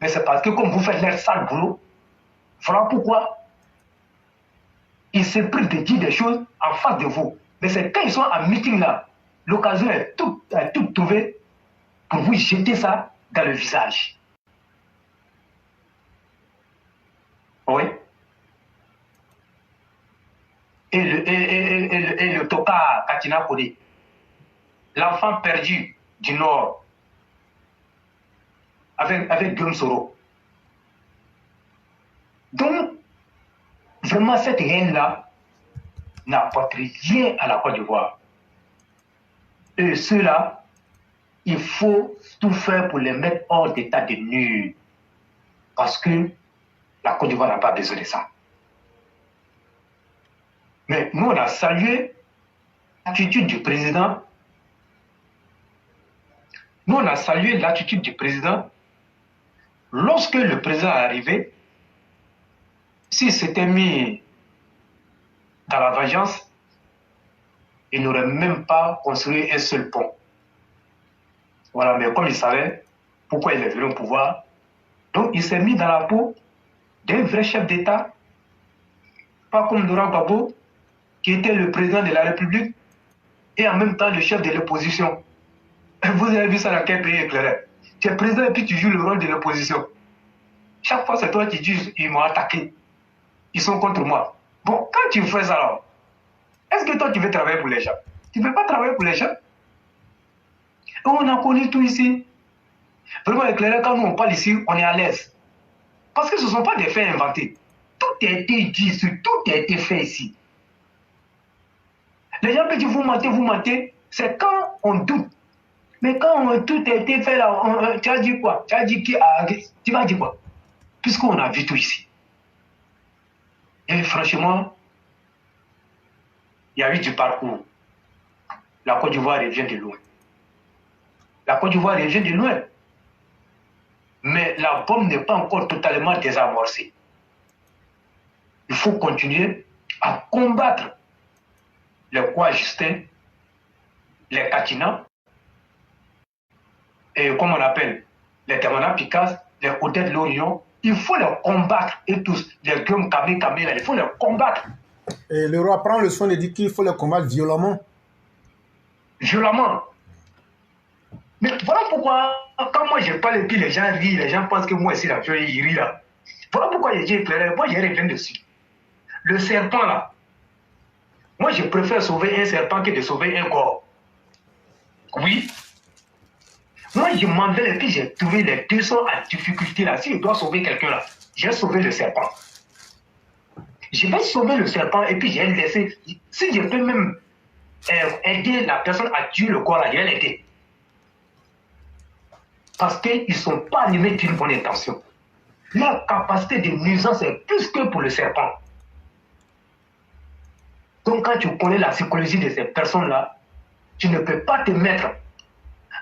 Mais c'est parce que comme vous faites leur sale boulot, voilà pourquoi ils se privent de dire des choses en face de vous. Mais c'est quand ils sont en meeting là, l'occasion est tout trouvée pour vous jeter ça dans le visage. Oui. Et le Toka Katina Kode, l'enfant perdu du Nord, avec Guillaume Soro. Donc, vraiment, cette haine-là n'apporte rien à la Côte d'Ivoire. Et ceux-là, il faut tout faire pour les mettre hors d'état de nuire. Parce que la Côte d'Ivoire n'a pas besoin de ça. Mais nous, on a salué l'attitude du président. Nous, on a salué l'attitude du président. Lorsque le président est arrivé, s'il s'était mis dans la vengeance, il n'aurait même pas construit un seul pont. Voilà, mais comme il savait pourquoi il est venu au pouvoir, donc il s'est mis dans la peau d'un vrai chef d'État, pas comme Laurent Gbagbo, qui était le président de la République et en même temps le chef de l'opposition. Vous avez vu ça dans quel pays éclairé? Tu es président et puis tu joues le rôle de l'opposition. Chaque fois, c'est toi qui dis, ils m'ont attaqué. Ils sont contre moi. Bon, quand tu fais ça, alors, est-ce que toi, tu veux travailler pour les gens? Tu ne veux pas travailler pour les gens? Et on a connu tout ici. Vraiment éclairé, quand nous on parle ici, on est à l'aise. Parce que ce ne sont pas des faits inventés. Tout a été dit, tout a été fait ici. Les gens peuvent dire, vous mentez, c'est quand on doute. Mais quand tout a été fait là, tu as dit quoi? Tu as dit qui a... Tu vas dire quoi? Puisqu'on a vu tout ici. Et franchement, il y a eu du parcours. La Côte d'Ivoire revient de loin. La Côte d'Ivoire revient de loin. Mais la bombe n'est pas encore totalement désamorcée. Il faut continuer à combattre les Kwa Justin, les Katina, et comme on appelle, les Temana Picasse, les Odette Lorion. Il faut les combattre, et tous, les Guillaume Kamé, il faut les combattre. Et le roi prend le soin de dire qu'il faut les combattre violemment. Violemment. Mais voilà pourquoi, quand moi je parle et puis les gens rient, les gens pensent que moi ici, là, je ris là. Voilà pourquoi j'ai dit éclairé, moi j'ai rien dessus. Le serpent là, moi je préfère sauver un serpent que de sauver un corps. Oui. Moi je m'en vais et puis j'ai trouvé les 200 en difficulté là. Si je dois sauver quelqu'un là, j'ai sauvé le serpent. Je vais sauver le serpent et puis j'ai laissé. Si je peux même aider la personne à tuer le corps là, je vais l'aider. parce qu'ils ne sont pas animés d'une bonne intention. Leur capacité de nuisance est plus que pour le serpent. Donc quand tu connais la psychologie de ces personnes-là, tu ne peux pas te mettre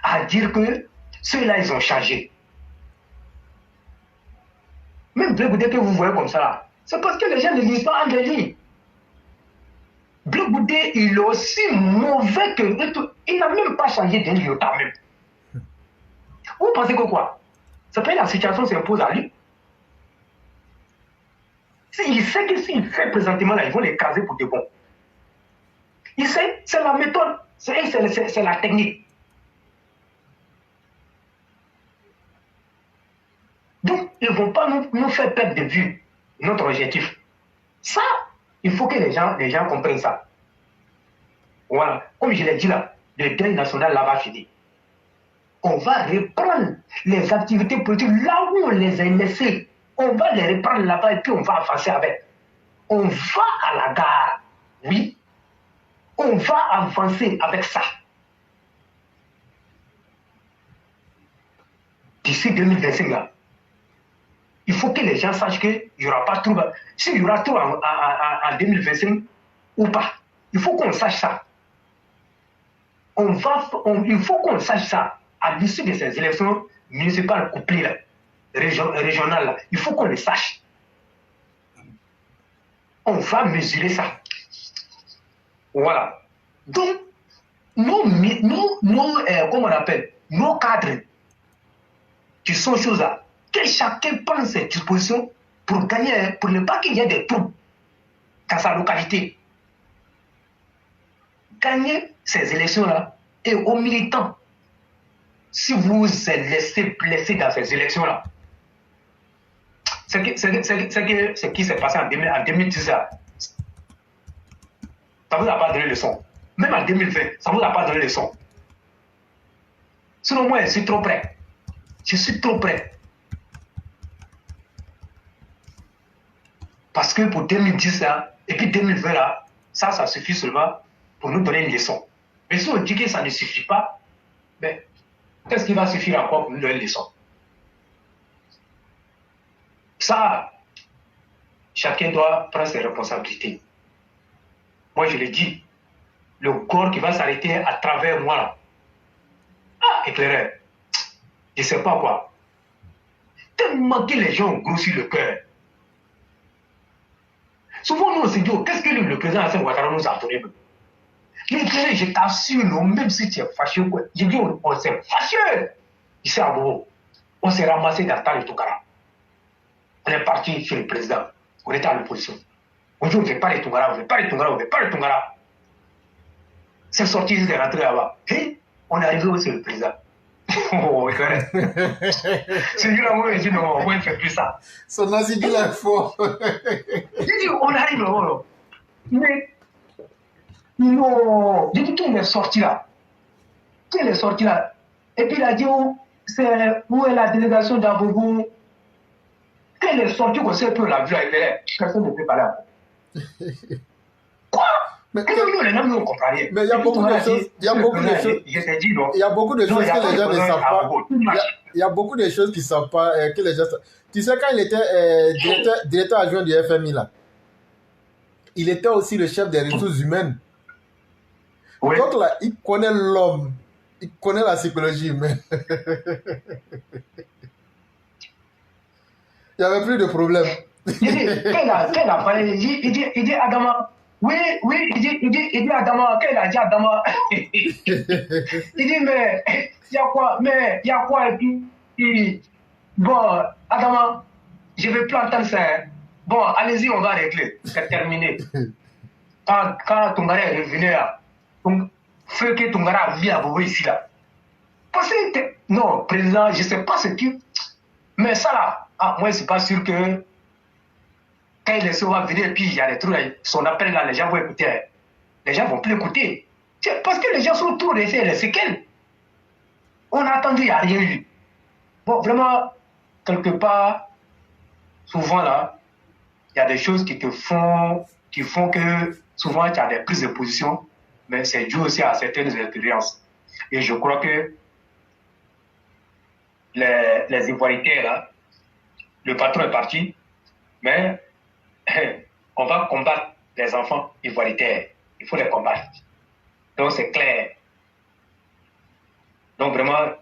à dire que ceux-là, ils ont changé. Même Blé Goudé que vous voyez comme ça, c'est parce que les gens ne lisent pas en lignes. Blé Goudé, il est aussi mauvais que... Il n'a même pas changé d'un iota même. Vous pensez que quoi? C'est pas la situation s'impose à lui. Il sait que s'il fait présentement là, ils vont les caser pour de bon. Il sait, c'est la méthode, c'est la technique. Donc, ils ne vont pas nous faire perdre de vue notre objectif. Ça, il faut que les gens comprennent ça. Voilà. Comme je l'ai dit là, le deuil national là va finir. On va reprendre les activités politiques là où on les a laissées. On va les reprendre là-bas et puis on va avancer avec. On va à la gare, oui. On va avancer avec ça. D'ici 2025 là, il faut que les gens sachent qu'il n'y aura pas trop. S'il y aura trop en 2025 ou pas, il faut qu'on sache ça. Il faut qu'on sache ça à l'issue de ces élections municipales couplées là, régionales là. Il faut qu'on le sache. On va mesurer ça. Voilà. Donc, comment on appelle, nos cadres qui sont choses là, que chacun prenne ses dispositions pour gagner, pour ne pas qu'il y ait des troubles dans sa localité. Gagner ces élections-là et aux militants, si vous êtes laissé blessé dans ces élections-là, ce qui s'est passé en 2010, ça ne vous a pas donné leçon. Même en 2020, ça ne vous a pas donné leçon. Sinon, moi, je suis trop prêt. Je suis trop prêt. Parce que pour 2010 là, et puis 2020 là, ça suffit seulement pour nous donner une leçon. Mais si on dit que ça ne suffit pas, ben, qu'est-ce qui va suffire encore pour nous donner une leçon? Ça, chacun doit prendre ses responsabilités. Moi, je le dis, le corps qui va s'arrêter à travers moi là. Ah, éclaireur, je ne sais pas quoi. Tellement que les gens ont grossi le cœur. Souvent, nous, on se dit, oh, qu'est-ce que le président Hassan Ouattara nous a donné? L'éclaireur, je t'assure, même si tu es fâché, je dis, on s'est fâché. Ici à Bobo, on s'est ramassé dans le Toukara. On est parti chez le président. On était à l'opposition. On dit, on ne veut pas les Toungara, on ne veut pas les Toungara, on ne veut pas les Toungara. C'est sorti, ils sont rentrés là-bas. Et on est arrivé aussi le président. Oh, c'est lui-là, moi, je dis, non, on ne fait plus ça. Son nazi dit la fort. J'ai dit, on arrive là-bas. Mais, non, j'ai dit, qui est sorti là? Qui est sorti là? Et puis il a dit, où est la délégation d'Abobo? Quelle est sortie qu'on sait peu la vue avec les personne ne peut parler à vous. Quoi? Mais il y a beaucoup de choses. Il y a beaucoup de choses. Il y a beaucoup de choses que les gens ne savent pas. Il y a beaucoup de choses qui ne savent pas. Que les gens... Tu sais, quand il était directeur adjoint du FMI, là, il était aussi le chef des ressources humaines. Oui. Donc là, il connaît l'homme. Il connaît la psychologie humaine. Il n'y avait plus de problème. Il dit Adama. Oui, il dit Adama. Qu'elle a dit Adama. Il dit, mais il y a quoi? Et puis, bon, Adama, je ne vais plus entendre ça. Bon, allez-y, on va régler. C'est terminé. Quand Toungara est revenu là, feu que Toungara a mis à Bobo ici là. Parce que, non, président, je ne sais pas ce qui. Mais ça là, moi, je ne suis pas sûr que quand il va venir et puis il y a des trucs, son appel là, les gens vont écouter. Les gens ne vont plus écouter. Parce que les gens sont trop restés les séquelles. On a attendu, il n'y a rien eu. Bon, vraiment, quelque part, souvent là, il y a des choses qui font que souvent tu as des prises de position, mais c'est dû aussi à certaines expériences. Et je crois que les Ivoiritaires, là, le patron est parti, mais on va combattre les enfants ivoiritaires. Il faut les combattre. Donc, c'est clair. Donc, vraiment,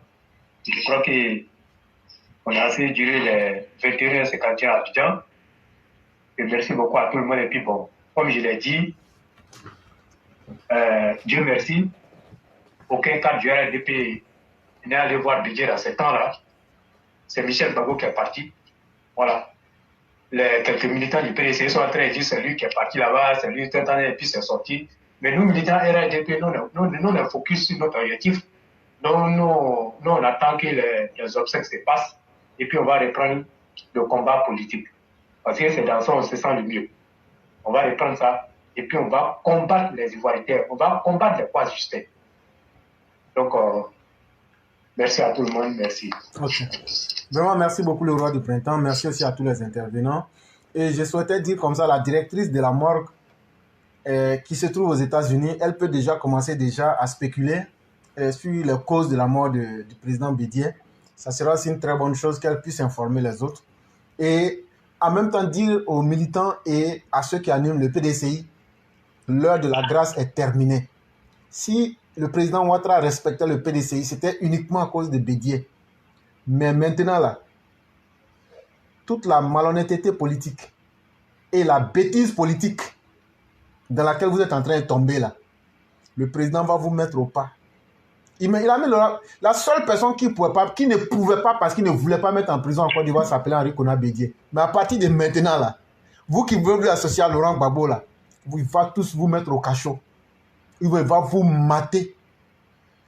je crois qu'on a assez duré les 21h51 à Abidjan. Et merci beaucoup à tout le monde. Et puis, bon, comme je l'ai dit, Dieu merci, aucun cadre du RDP n'est allé voir Bédié dans ces temps-là. C'est Michel Bago qui est parti. Voilà. Quelques militants du PDC sont en train de dire c'est lui qui est parti là-bas, c'est lui qui est en train et puis c'est sorti. Mais nous, militants RDP, nous, on est focus sur notre objectif. Nous, on attend que les obstacles se passent et puis on va reprendre le combat politique. Parce que c'est dans ça qu'on se sent le mieux. On va reprendre ça et puis on va combattre les Ivoiritaires. On va combattre les poids justés. Donc, merci à tout le monde. Merci. Okay. Vraiment, merci beaucoup le roi du printemps. Merci aussi à tous les intervenants. Et je souhaitais dire comme ça, la directrice de la morgue qui se trouve aux États-Unis, elle peut déjà commencer à spéculer sur les causes de la mort du président Bédié. Ça sera aussi une très bonne chose qu'elle puisse informer les autres. Et en même temps dire aux militants et à ceux qui animent le PDCI, l'heure de la grâce est terminée. Si le président Ouattara respectait le PDCI, c'était uniquement à cause de Bédié. Mais maintenant, là, toute la malhonnêteté politique et la bêtise politique dans laquelle vous êtes en train de tomber, là, le président va vous mettre au pas. Il a mis la seule personne qui ne pouvait pas parce qu'il ne voulait pas mettre en prison en Côte d'Ivoire s'appelait Henri Konan Bédié. Mais à partir de maintenant, là, vous qui voulez vous associer à Laurent Gbagbo, là, il va tous vous mettre au cachot. Il va vous mater.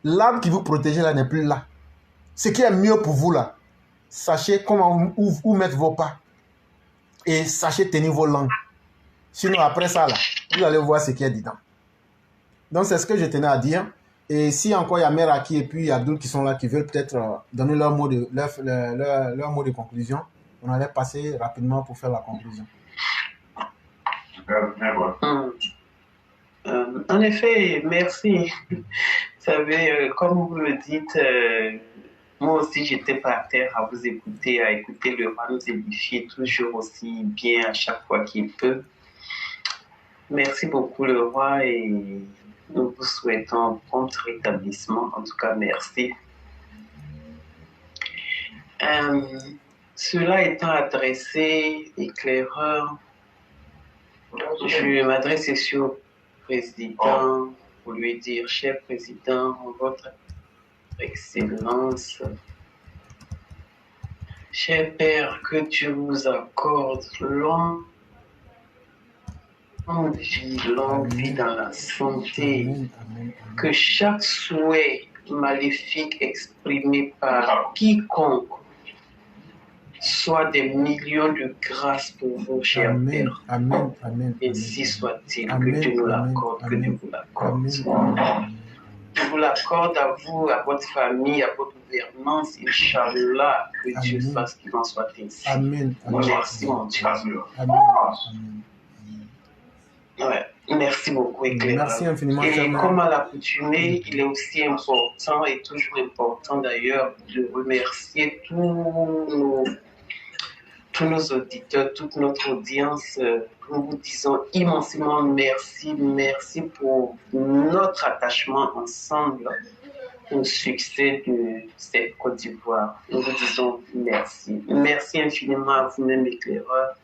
L'arme qui vous protégeait là n'est plus là. Ce qui est mieux pour vous là, sachez comment où mettre vos pas. Et sachez tenir vos langues. Sinon après ça là, vous allez voir ce qui est dedans. Donc c'est ce que je tenais à dire. Et si encore il y a Meraki et puis Abdul qui sont là, qui veulent peut-être donner leur mot de conclusion, on allait passer rapidement pour faire la conclusion. En effet, merci. Vous savez, comme vous le dites, moi aussi j'étais par terre à vous écouter, à écouter le roi nous édifier toujours aussi bien à chaque fois qu'il peut. Merci beaucoup le roi et nous vous souhaitons un prompt rétablissement. En tout cas, merci. Cela étant adressé, éclaireur, je m'adresse ici au président pour lui dire, cher président, votre excellence, cher père, que Dieu vous accorde longue vie dans la santé, que chaque souhait maléfique exprimé par quiconque soit des millions de grâces pour vous, cher Père. Amen, amen. Ainsi soit-il, que Dieu nous l'accorde, que Dieu vous l'accorde. Je vous l'accorde à vous, à votre famille, à votre gouvernance, Inch'Allah, que Dieu fasse qu'il en soit ainsi. Amen. Merci, mon Dieu. Ouais. Merci beaucoup, éclaireur. Merci infiniment. Et comme à l'accoutumée, il est aussi important et toujours important d'ailleurs de remercier tous nos auditeurs, toute notre audience. Nous vous disons immensément merci, merci pour notre attachement ensemble au succès de cette Côte d'Ivoire. Nous vous disons merci. Merci infiniment à vous-même, éclaireur.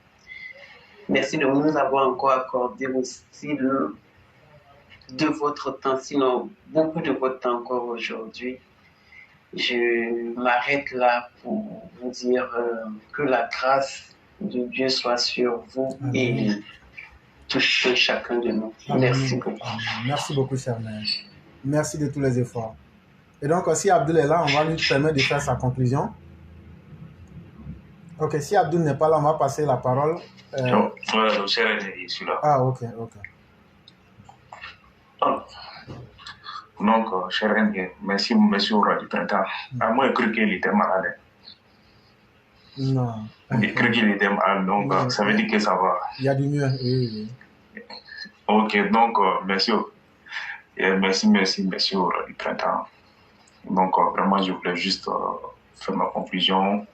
Merci de nous avoir encore accordé aussi de votre temps, sinon beaucoup de votre temps encore aujourd'hui. Je m'arrête là pour vous dire que la grâce de Dieu soit sur vous et touche chacun de nous. Merci beaucoup. Merci beaucoup, cher mère. Merci de tous les efforts. Et donc, si Abdul est là, on va lui permettre de faire sa conclusion. Ok, si Abdul n'est pas là, on va passer la parole. Non, le cher est celui-là. Ah, ok. Donc, cher René, merci au roi du printemps. Moi, j'ai cru qu'il était malade. Non. J'ai cru qu'il était malade, donc ça veut dire que ça va. Il y a du mieux, oui. Ok, donc, merci au roi du printemps. Donc, vraiment, je voulais juste faire ma conclusion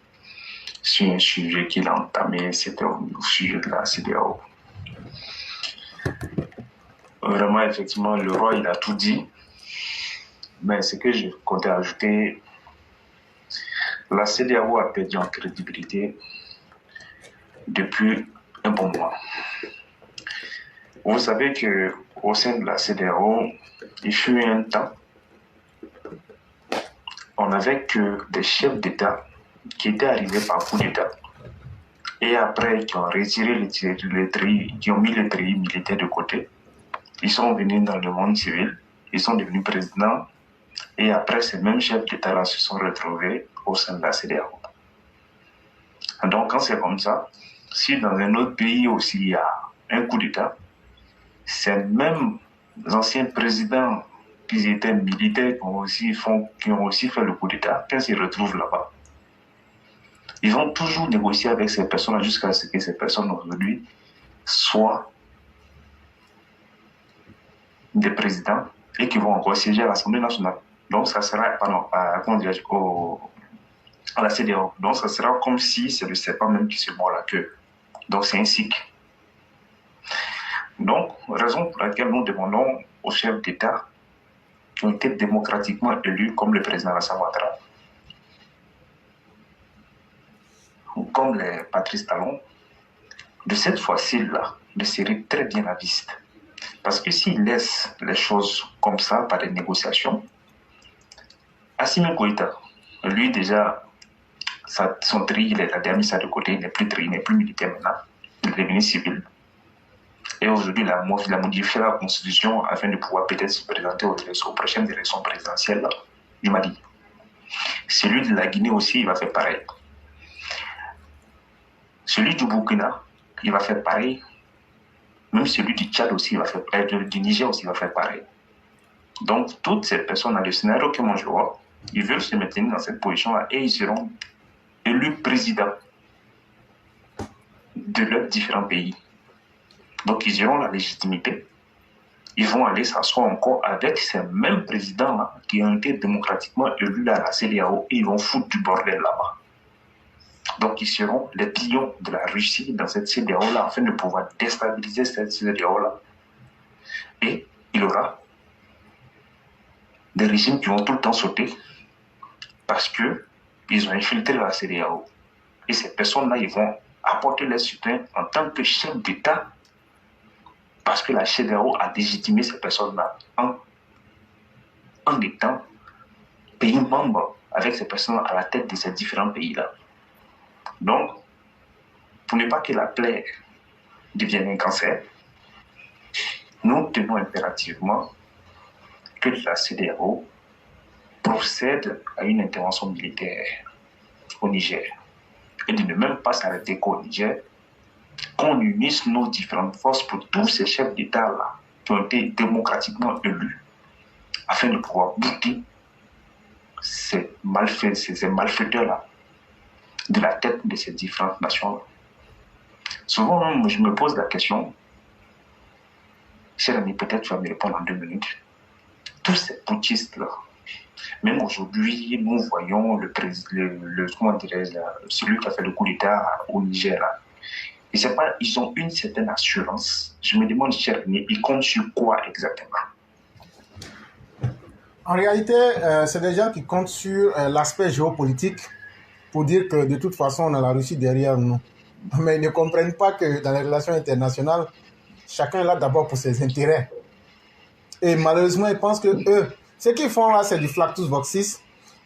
sur un sujet qu'il a entamé, c'était au sujet de la CEDEAO. Vraiment, effectivement, le roi, il a tout dit. Mais ce que je comptais ajouter, la CEDEAO a perdu en crédibilité depuis un bon mois. Vous savez qu'au sein de la CEDEAO, il fut un temps, on n'avait que des chefs d'État qui étaient arrivés par coup d'État et après qui ont retiré les treillis, qui ont mis les treillis militaires de côté. Ils sont venus dans le monde civil, ils sont devenus présidents et après ces mêmes chefs d'État-là se sont retrouvés au sein de la CEDEAO. Donc quand c'est comme ça, si dans un autre pays aussi il y a un coup d'État, ces mêmes anciens présidents qui étaient militaires qui ont aussi fait le coup d'État, quand ils se retrouvent là-bas, ils vont toujours négocier avec ces personnes jusqu'à ce que ces personnes aujourd'hui soient des présidents et qui vont encore siéger à l'Assemblée nationale. Donc ça sera, à la CEDEAO. Donc ça sera comme si c'est le serpent même qui se mord la queue. Donc c'est un cycle. Donc, raison pour laquelle nous demandons aux chefs d'État qui ont été démocratiquement élus, comme le président Alassane Ouattara, ou comme les Patrice Talon, de cette fois-ci-là, de serrer très bien la vis. Parce que s'ils laissent les choses comme ça, par des négociations, Assimi Goïta, lui déjà, son tri, il a mis ça de côté, il n'est plus tri, il n'est plus militaire maintenant, il est devenu civil. Et aujourd'hui, il a modifié la constitution afin de pouvoir peut-être se présenter aux prochaines élections présidentielles du Mali. Celui de la Guinée aussi, il va faire pareil. Celui du Burkina, il va faire pareil. Même celui du Tchad aussi, il va faire pareil. Du Niger aussi, il va faire pareil. Donc, toutes ces personnes dans le scénario que moi je vois, ils veulent se maintenir dans cette position-là et ils seront élus présidents de leurs différents pays. Donc, ils auront la légitimité. Ils vont aller s'asseoir encore avec ces mêmes présidents qui ont été démocratiquement élus à la CEDEAO et ils vont foutre du bordel là-bas. Donc, ils seront les pions de la Russie dans cette CEDEAO-là afin de pouvoir déstabiliser cette CEDEAO-là. Et il y aura des régimes qui vont tout le temps sauter parce qu'ils ont infiltré la CEDEAO. Et ces personnes-là, ils vont apporter leur soutien en tant que chef d'État parce que la CEDEAO a légitimé ces personnes-là en étant pays membre avec ces personnes à la tête de ces différents pays-là. Donc, pour ne pas que la plaie devienne un cancer, nous tenons impérativement que la CEDEAO procède à une intervention militaire au Niger et de ne même pas s'arrêter qu'au Niger, qu'on unisse nos différentes forces pour tous ces chefs d'État-là qui ont été démocratiquement élus afin de pouvoir bouter ces malfaiteurs-là de la tête de ces différentes nations-là. Souvent, je me pose la question, cher ami, peut-être tu vas me répondre en 2 minutes. Tous ces putschistes-là, même aujourd'hui, nous voyons celui qui a fait le coup d'État au Niger. Là. Et c'est pas, ils ont une certaine assurance. Je me demande, cher ami, ils comptent sur quoi exactement? En réalité, c'est des gens qui comptent sur l'aspect géopolitique pour dire que de toute façon, on a la Russie derrière nous. Mais ils ne comprennent pas que dans les relations internationales, chacun est là d'abord pour ses intérêts. Et malheureusement, ils pensent que eux, ce qu'ils font là, c'est du flactus voxis,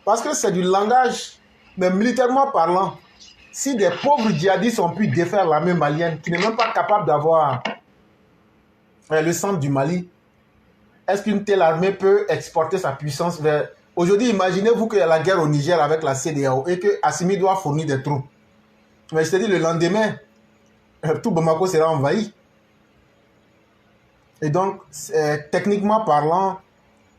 parce que c'est du langage, mais militairement parlant. Si des pauvres djihadistes ont pu défaire l'armée malienne, qui n'est même pas capable d'avoir le centre du Mali, est-ce qu'une telle armée peut exporter sa puissance vers... Aujourd'hui, imaginez-vous qu'il y a la guerre au Niger avec la CEDEAO et que Assimi doit fournir des troupes. Mais je te dis, le lendemain, tout Bamako sera envahi. Et donc, techniquement parlant,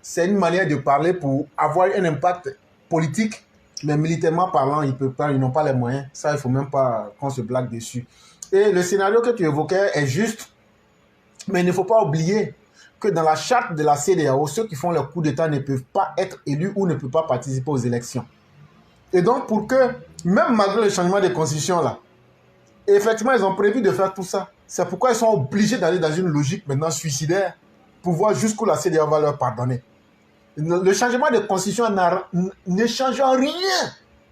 c'est une manière de parler pour avoir un impact politique, mais militairement parlant, ils n'ont pas les moyens. Ça, il ne faut même pas qu'on se blague dessus. Et le scénario que tu évoquais est juste, mais il ne faut pas oublier que dans la charte de la CEDEAO, ceux qui font le coup d'État ne peuvent pas être élus ou ne peuvent pas participer aux élections. Et donc, pour que, même malgré le changement de constitution, là, effectivement, ils ont prévu de faire tout ça. C'est pourquoi ils sont obligés d'aller dans une logique maintenant suicidaire pour voir jusqu'où la CEDEAO va leur pardonner. Le changement de constitution ne change en rien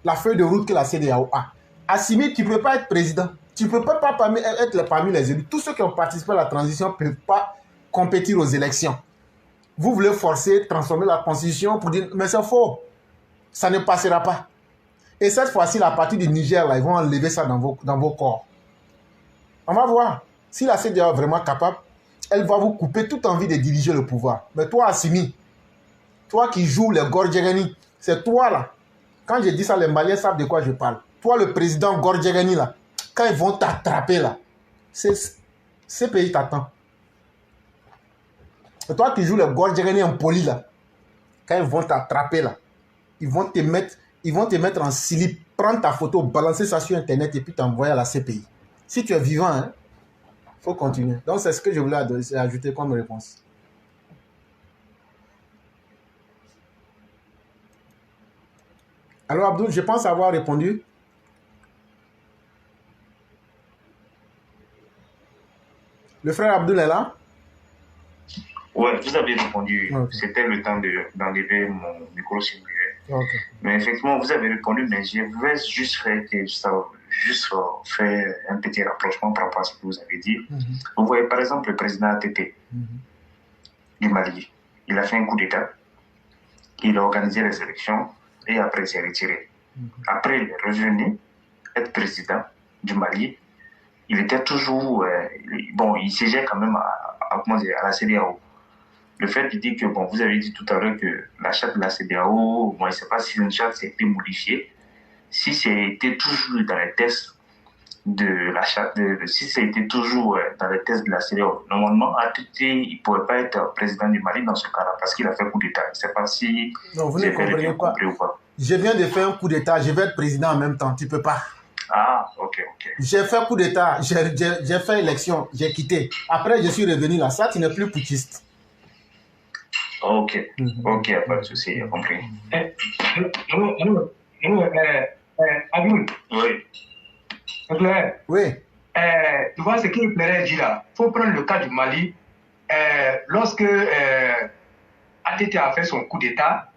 la feuille de route que la CEDEAO a. Assimi, tu ne peux pas être président. Tu ne peux pas être parmi les élus. Tous ceux qui ont participé à la transition ne peuvent pas compétir aux élections. Vous voulez forcer, transformer la constitution pour dire, mais c'est faux. Ça ne passera pas. Et cette fois-ci, la partie du Niger, là, ils vont enlever ça dans vos corps. On va voir. Si la CEDEAO est vraiment capable, elle va vous couper toute envie de diriger le pouvoir. Mais toi, Assimi, toi qui joues les Gordjegani, c'est toi là. Quand je dis ça, les Maliens savent de quoi je parle. Toi, le président Gordjegani là, quand ils vont t'attraper là, ce pays t'attend. Et toi qui joues les Gordjegani en poli là, quand ils vont t'attraper là, ils vont te mettre en slip, prendre ta photo, balancer ça sur internet et puis t'envoyer à la CPI. Si tu es vivant, hein, faut continuer. Donc c'est ce que je voulais ajouter comme réponse. Alors Abdul, je pense avoir répondu. Le frère Abdul est là? Oui, vous avez répondu. Okay. C'était le temps d'enlever mon micro sur muet. Okay. Mais effectivement, vous avez répondu, mais je vais juste faire un petit rapprochement par rapport à ce que vous avez dit. Vous voyez, par exemple, le président ATT du Mali, il a fait un coup d'État, il a organisé les élections et après il s'est retiré. Après, il est revenu être président du Mali. Il était toujours... il siégeait quand même à la CEDEAO. Le fait de dire que, vous avez dit tout à l'heure que la charte de la CEDEAO, je ne sais pas si une charte s'est été modifiée, si c'était toujours dans les tests de la charte, si c'était toujours dans les tests de la CEDEAO, normalement, ATT, il ne pourrait pas être président du Mali dans ce cas-là, parce qu'il a fait coup d'État. Je ne sais pas si non, vous ne comprenez pas. Ou pas. Je viens de faire un coup d'État, je vais être président en même temps, tu ne peux pas. Ah, ok. J'ai fait coup d'État, j'ai fait élection, j'ai quitté. Après, je suis revenu là. Ça, tu n'es plus putschiste. Ok, pas de souci, j'ai compris. Abdul. Oui. Oui. Tu vois ce qu'il plairait dire là. Il faut prendre le cas du Mali. Lorsque ATT a fait son coup d'État,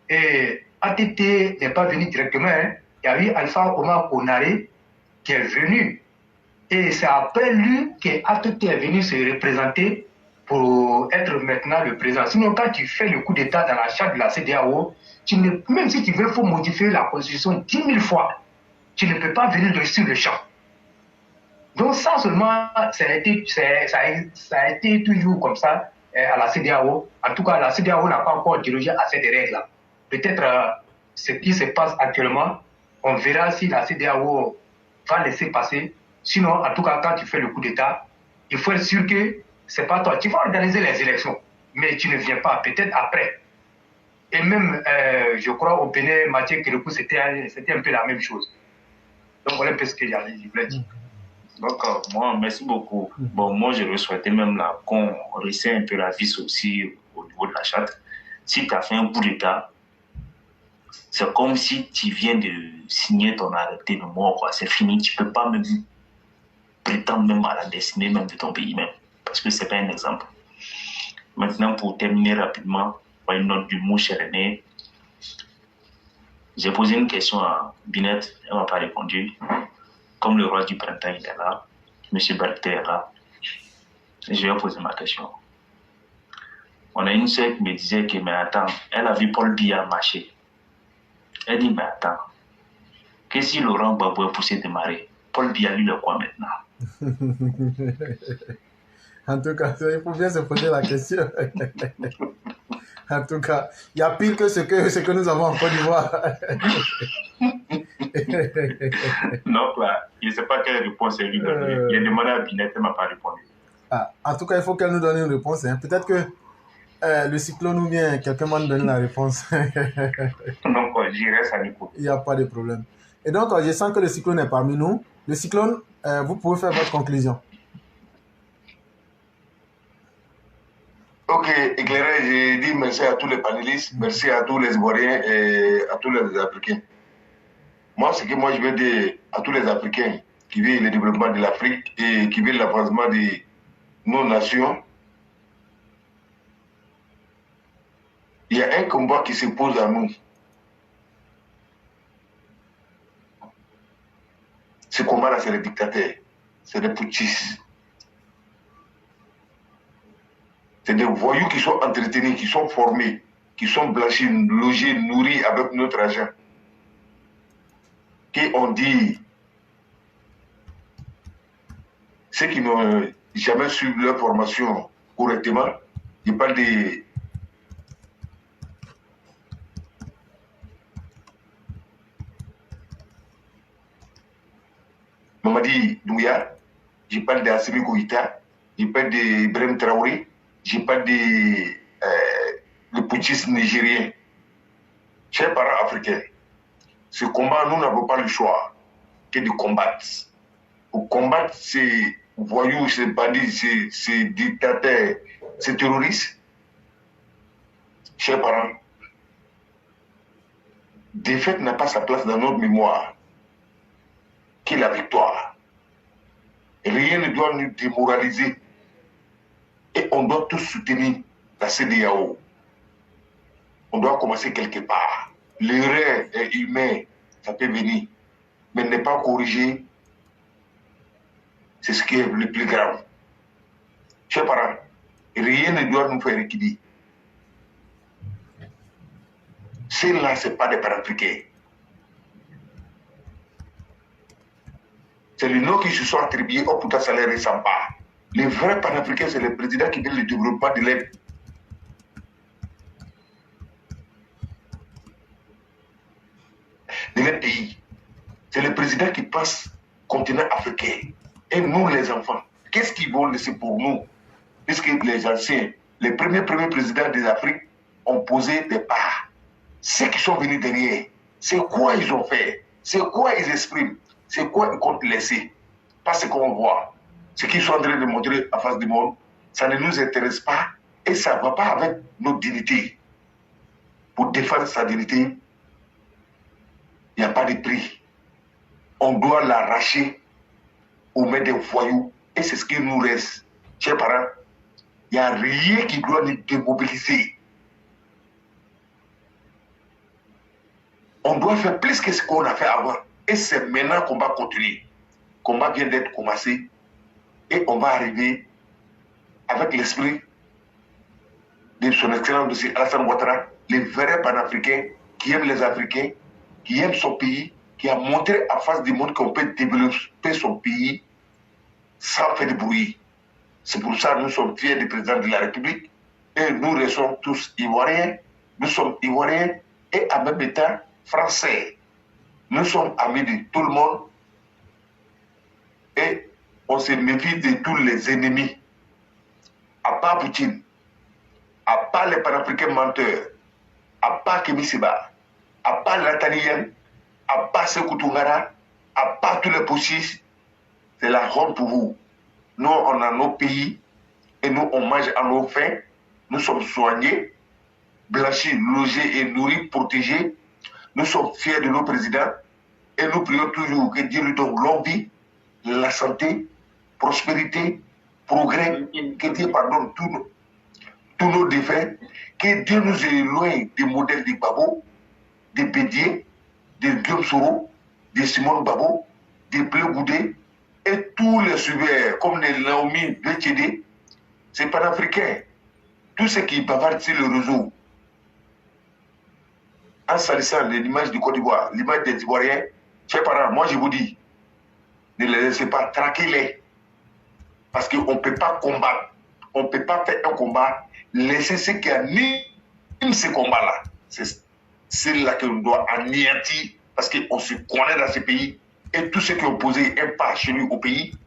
et ATT n'est pas venu directement, il y a eu Alpha Omar Konaré qui est venu. Et c'est après lui que ATT est venu se représenter pour être maintenant le président. Sinon, quand tu fais le coup d'État dans la charte de la CEDEAO, même si tu veux faut modifier la constitution 10 000 fois, tu ne peux pas venir sur le champ. Donc ça seulement, ça a été toujours comme ça à la CEDEAO. En tout cas, la CEDEAO n'a pas encore dirigé à cette règle-là. Peut-être ce qui se passe actuellement, on verra si la CEDEAO va laisser passer. Sinon, en tout cas, quand tu fais le coup d'État, il faut être sûr que c'est pas toi. Tu vas organiser les élections, mais tu ne viens pas, peut-être après. Et même, je crois, au Bénin, Mathieu Kérékou, c'était un peu la même chose. Donc voilà un peu ce que je voulais dire. D'accord, moi, merci beaucoup. Moi, je le souhaitais même là qu'on resserre un peu la vis aussi au niveau de la charte. Si tu as fait un coup d'État, c'est comme si tu viens de signer ton arrêté de mort, quoi. C'est fini, tu ne peux pas même prétendre même à la destinée même de ton pays même. Parce que ce n'est pas un exemple. Maintenant, pour terminer rapidement, une note du mot cher aîné. J'ai posé une question à Binette, elle ne m'a pas répondu. Comme le roi du printemps, il est là, M. Barthé est là, je vais poser ma question. On a une soeur qui me disait que, mais attends, elle a vu Paul Biya marcher. Elle dit, mais attends, que si Laurent Gbagbo est poussé de marée, Paul Biya lui le quoi maintenant? En tout cas, il faut bien se poser la question. En tout cas, il y a pire que ce que nous avons en Côte d'Ivoire. Donc là, je ne sais pas quelle réponse elle lui donne. Il a demandé à Binette, elle ne m'a pas répondu. En tout cas, il faut qu'elle nous donne une réponse. Peut-être que le cyclone ou bien quelqu'un m'a donné la réponse. Donc, j'irai à l'écoute. Il n'y a pas de problème. Et donc, je sens que le cyclone est parmi nous. Le cyclone, vous pouvez faire votre conclusion. Ok, éclairé, j'ai dit merci à tous les panélistes, merci à tous les Ivoiriens et à tous les Africains. Moi, ce que moi je veux dire à tous les Africains qui veulent le développement de l'Afrique et qui veulent l'avancement de nos nations, il y a un combat qui se pose à nous. Ce combat-là, c'est les dictateurs, c'est les putschistes. C'est des voyous qui sont entretenus, qui sont formés, qui sont blanchis, logés, nourris avec notre argent. Qui ont dit, ceux qui n'ont jamais suivi leur formation correctement, ils parlent de Mamadi Doumbouya, je parle d'Assimi Goïta, je parle d'Ibrahim Traoré, je parle de putschistes nigériens. Chers parents africains, ce combat, nous n'avons pas le choix que de combattre. Pour combattre ces voyous, ces bandits, ces dictateurs, ces terroristes, chers parents, défaite n'a pas sa place dans notre mémoire qu'est la victoire. Rien ne doit nous démoraliser. Et on doit tous soutenir la CEDEAO. On doit commencer quelque part. L'erreur est humaine, ça peut venir. Mais ne pas corriger, c'est ce qui est le plus grave. Chers parents, rien ne doit nous faire équilibrer. Ceux-là, ce n'est pas des panafricains. C'est les noms qui se sont attribués au putain salaire et sans part. Les vrais panafricains, c'est le président qui veut le développement de l'aide. De leur pays. C'est le président qui passe continent africain. Et nous, les enfants, qu'est-ce qu'ils vont laisser pour nous? Puisque les anciens, les premiers présidents des Afriques ont posé des parts. Ceux qui sont venus derrière, c'est quoi ils ont fait? C'est quoi ils expriment? C'est quoi ils comptent laisser? Pas ce qu'on voit. Ce qu'ils sont en train de montrer en face du monde, ça ne nous intéresse pas et ça ne va pas avec notre dignité. Pour défendre sa dignité, il n'y a pas de prix. On doit l'arracher aux mains des voyous et c'est ce qui nous reste. Chers parents, il n'y a rien qui doit nous démobiliser. On doit faire plus que ce qu'on a fait avant. Et c'est maintenant qu'on va continuer. Le combat vient d'être commencé. Et on va arriver avec l'esprit de son excellence M. Alassane Ouattara, les vrais panafricains qui aiment les Africains, qui aiment son pays, qui a montré en face du monde qu'on peut développer son pays sans faire de bruit. C'est pour ça que nous sommes fiers du président de la République et nous restons tous Ivoiriens. Nous sommes Ivoiriens et en même temps Français. Nous sommes amis de tout le monde et on se méfie de tous les ennemis. À part Poutine, à part les panafricains menteurs, à part Kémy Séba, à part l'Atanienne, à part Sékou Toungara, à part tous les poussistes, c'est la honte pour vous. Nous, on a nos pays et nous, on mange à nos faim. Nous sommes soignés, blanchis, logés et nourris, protégés. Nous sommes fiers de nos présidents et nous prions toujours que Dieu lui donne longue vie, la santé, prospérité, progrès, que Dieu pardonne tous nos défaits, que Dieu nous éloigne des modèles de Babo, de Bédier, de Guillaume Soro, de Simone Babo, de Bleu Goudé, et tous les suiveurs, comme les Naomi Betchédé, c'est panafricain. Tous ceux qui bavardent sur le réseau, en salissant l'image du Côte d'Ivoire, l'image des Ivoiriens, chers parents, moi je vous dis, ne les laissez pas, traquez-les. Parce qu'on ne peut pas combattre, on ne peut pas faire un combat, laisser ceux qui animent ce combat-là. C'est là qu'on doit anéantir, parce qu'on se connaît dans ce pays, et tous ceux qui ont posé un pas chez lui au pays,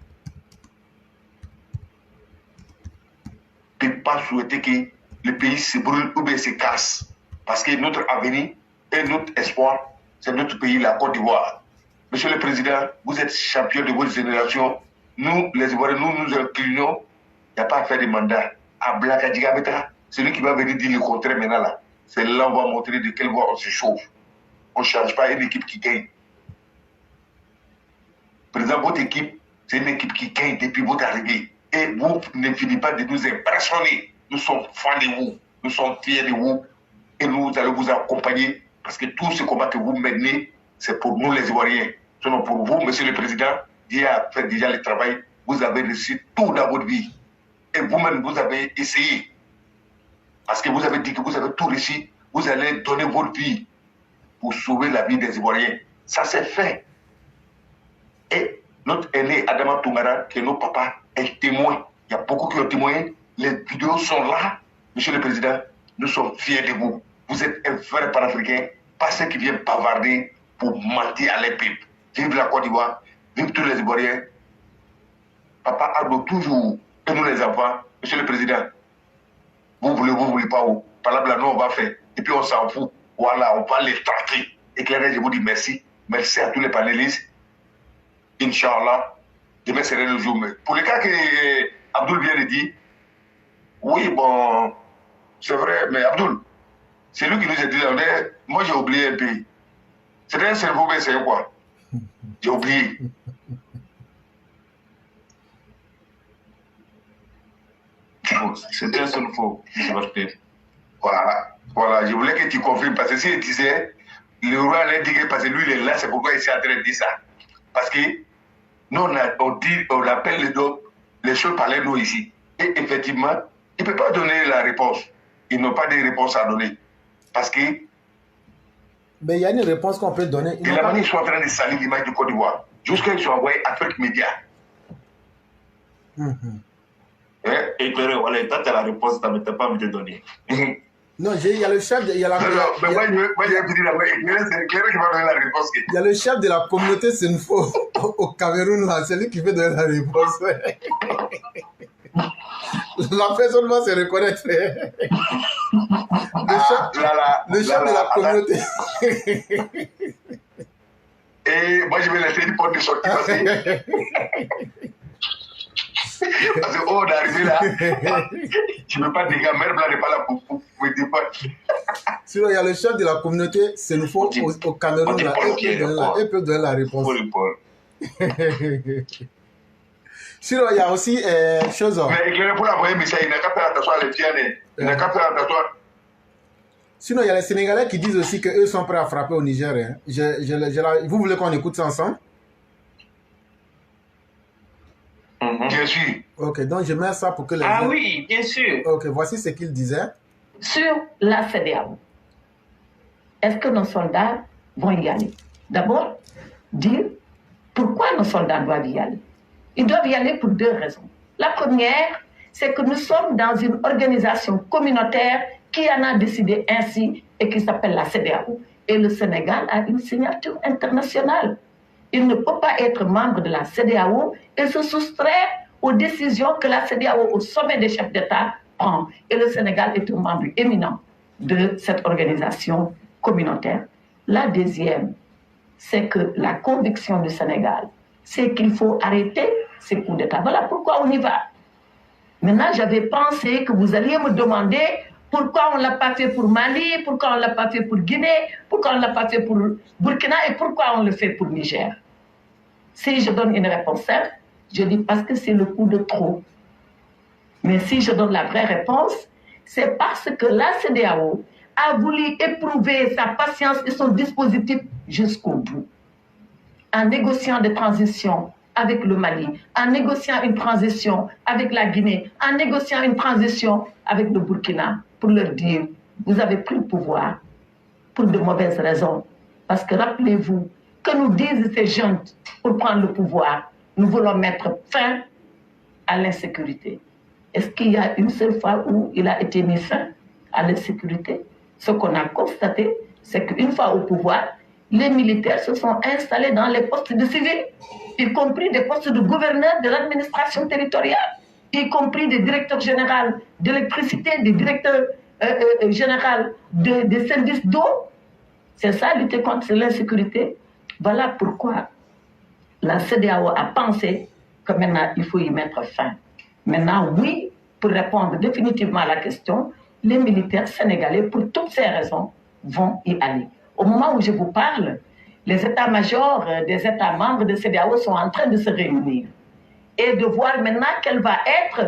ne peuvent pas souhaiter que le pays se brûle ou bien se casse. Parce que notre avenir et notre espoir, c'est notre pays, la Côte d'Ivoire. Monsieur le Président, vous êtes champion de votre génération. Nous, les Ivoiriens, nous inclinons. Il n'y a pas à faire de mandat. À Blakadjiga Beta, celui qui va venir dire le contraire maintenant là. C'est là où on va montrer de quelle voie on se chauffe. On ne change pas une équipe qui gagne. Président, votre équipe, c'est une équipe qui gagne depuis votre arrivée. Et vous ne finissez pas de nous impressionner. Nous sommes fans de vous, nous sommes fiers de vous et nous allons vous accompagner parce que tout ce combat que vous menez, c'est pour nous les Ivoiriens. Sinon pour vous, Monsieur le Président, Dieu a fait déjà le travail. Vous avez réussi tout dans votre vie. Et vous-même, vous avez essayé. Parce que vous avez dit que vous avez tout réussi. Vous allez donner votre vie pour sauver la vie des Ivoiriens. Ça s'est fait. Et notre aîné Adama Toumara, qui est notre papa, est témoin. Il y a beaucoup qui ont témoigné. Les vidéos sont là. Monsieur le Président, nous sommes fiers de vous. Vous êtes un vrai panafricain, pas ceux qui viennent bavarder pour mentir à les peuples. Vive la Côte d'Ivoire, vive tous les Ivoiriens. Papa Ardo toujours, et nous les enfants, Monsieur le Président, vous voulez pas, par là, nous on va faire. Et puis on s'en fout. Voilà, on va les traiter. Éclairez, je vous dis merci. Merci à tous les panélistes. Inch'Allah, demain serait le jour. Mais pour le cas que Abdoul vient de dire, oui, bon, c'est vrai, mais Abdoul, c'est lui qui nous a dit, moi j'ai oublié un pays. C'était un cerveau, mais c'est quoi? J'ai oublié. C'était un seul faux. Voilà, je voulais que tu confirmes, parce que si tu disais, le roi allait dire que parce que lui il est là, c'est pourquoi il s'est en train de dire ça. Parce que nous on appelle les choses par les noms ici. Et effectivement, il ne peut pas donner la réponse. Ils n'ont pas de réponse à donner. Parce que. Mais il y a une réponse qu'on peut donner. De la manière ils sont en train de salir l'image du Côte d'Ivoire. Jusqu'à ils sont envoyés à Afrique Média. Et voilà, toi, tu as la réponse, tu n'as pas envie de donner. Non, il y a le chef de... Il y a la, non, mais moi, j'ai dit la c'est Éclairé qui va donner la réponse. Il y a le chef de la communauté Senfo au Cameroun, là, c'est lui qui veut donner la réponse. La personne va se reconnaître. Le chef de la communauté. Et moi, je vais laisser une porte de sortie passer. Parce que on est arrivé là, je ne veux pas dire que mère n'est pas là pour me dire pas. Sinon, il y a le chef de la communauté Senfo au Cameroun, là, il peut donner la réponse. Sinon, il y a aussi chose. Mais éclairé pour l'envoyer, mais il n'a qu'à faire attention à les tiennes. Il n'a qu'à faire attention. Sinon, il y a les Sénégalais qui disent aussi qu'eux sont prêts à frapper au Niger. Hein. Vous voulez qu'on écoute ça ensemble? Bien sûr. Ok, donc je mets ça pour que les gens... gens... oui, bien sûr. Ok, voici ce qu'il disait. Sur la CEDEAO, est-ce que nos soldats vont y aller? D'abord, dire pourquoi nos soldats doivent y aller. Ils doivent y aller pour deux raisons. La première, c'est que nous sommes dans une organisation communautaire qui en a décidé ainsi et qui s'appelle la CEDEAO. Et le Sénégal a une signature internationale. Il ne peut pas être membre de la CEDEAO et se soustraire aux décisions que la CEDEAO, au sommet des chefs d'État, prend. Et le Sénégal est un membre éminent de cette organisation communautaire. La deuxième, c'est que la conviction du Sénégal, c'est qu'il faut arrêter ces coups d'État. Voilà pourquoi on y va. Maintenant, j'avais pensé que vous alliez me demander pourquoi on ne l'a pas fait pour Mali, pourquoi on ne l'a pas fait pour Guinée, pourquoi on ne l'a pas fait pour Burkina et pourquoi on le fait pour Niger. Si je donne une réponse simple, je dis parce que c'est le coup de trop. Mais si je donne la vraie réponse, c'est parce que la CEDEAO a voulu éprouver sa patience et son dispositif jusqu'au bout. En négociant des transitions avec le Mali, en négociant une transition avec la Guinée, en négociant une transition avec le Burkina, pour leur dire, vous avez pris le pouvoir pour de mauvaises raisons. Parce que rappelez-vous, que nous disent ces jeunes pour prendre le pouvoir, nous voulons mettre fin à l'insécurité. Est-ce qu'il y a une seule fois où il a été mis fin à l'insécurité? Ce qu'on a constaté, c'est qu'une fois au pouvoir, les militaires se sont installés dans les postes de civils, y compris des postes de gouverneur de l'administration territoriale, y compris des directeurs généraux d'électricité, des directeurs généraux des services d'eau. C'est ça, lutter contre l'insécurité. Voilà pourquoi la CEDEAO a pensé que maintenant, il faut y mettre fin. Maintenant, oui, pour répondre définitivement à la question, les militaires sénégalais, pour toutes ces raisons, vont y aller. Au moment où je vous parle, les états-majors des États membres de CEDEAO sont en train de se réunir et de voir maintenant quel va être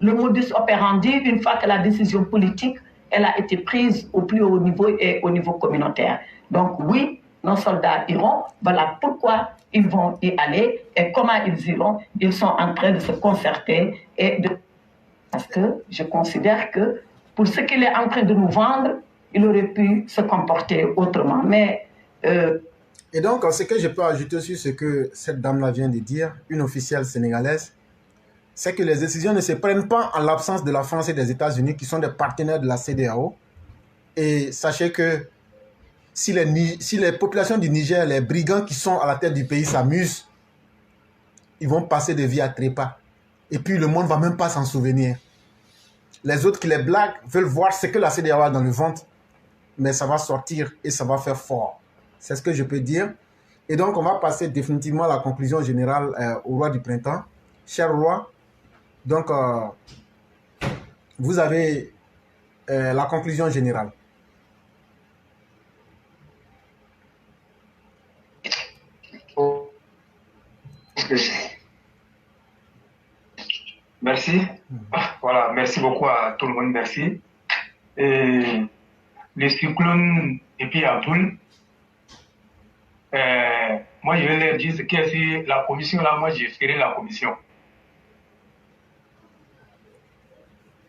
le modus operandi une fois que la décision politique elle a été prise au plus haut niveau et au niveau communautaire. Donc oui, nos soldats iront, voilà pourquoi ils vont y aller et comment ils iront. Ils sont en train de se concerter et de... Parce que je considère que pour ce qu'il est en train de nous vendre, il aurait pu se comporter autrement. Mais... Et donc, ce que je peux ajouter sur ce que cette dame-là vient de dire, une officielle sénégalaise, c'est que les décisions ne se prennent pas en l'absence de la France et des États-Unis, qui sont des partenaires de la CEDEAO. Et sachez que si les populations du Niger, les brigands qui sont à la tête du pays s'amusent, ils vont passer des vies à trépas. Et puis le monde ne va même pas s'en souvenir. Les autres qui les blaguent veulent voir ce que la CEDEAO a dans le ventre, mais ça va sortir et ça va faire fort. C'est ce que je peux dire. Et donc, on va passer définitivement à la conclusion générale au roi du printemps. Cher roi, donc, vous avez la conclusion générale. Merci. Voilà, merci beaucoup à tout le monde, merci. Et les cyclones et puis Abdoul, moi je vais leur dire ce qu'est sur la commission là, moi j'ai fait la commission.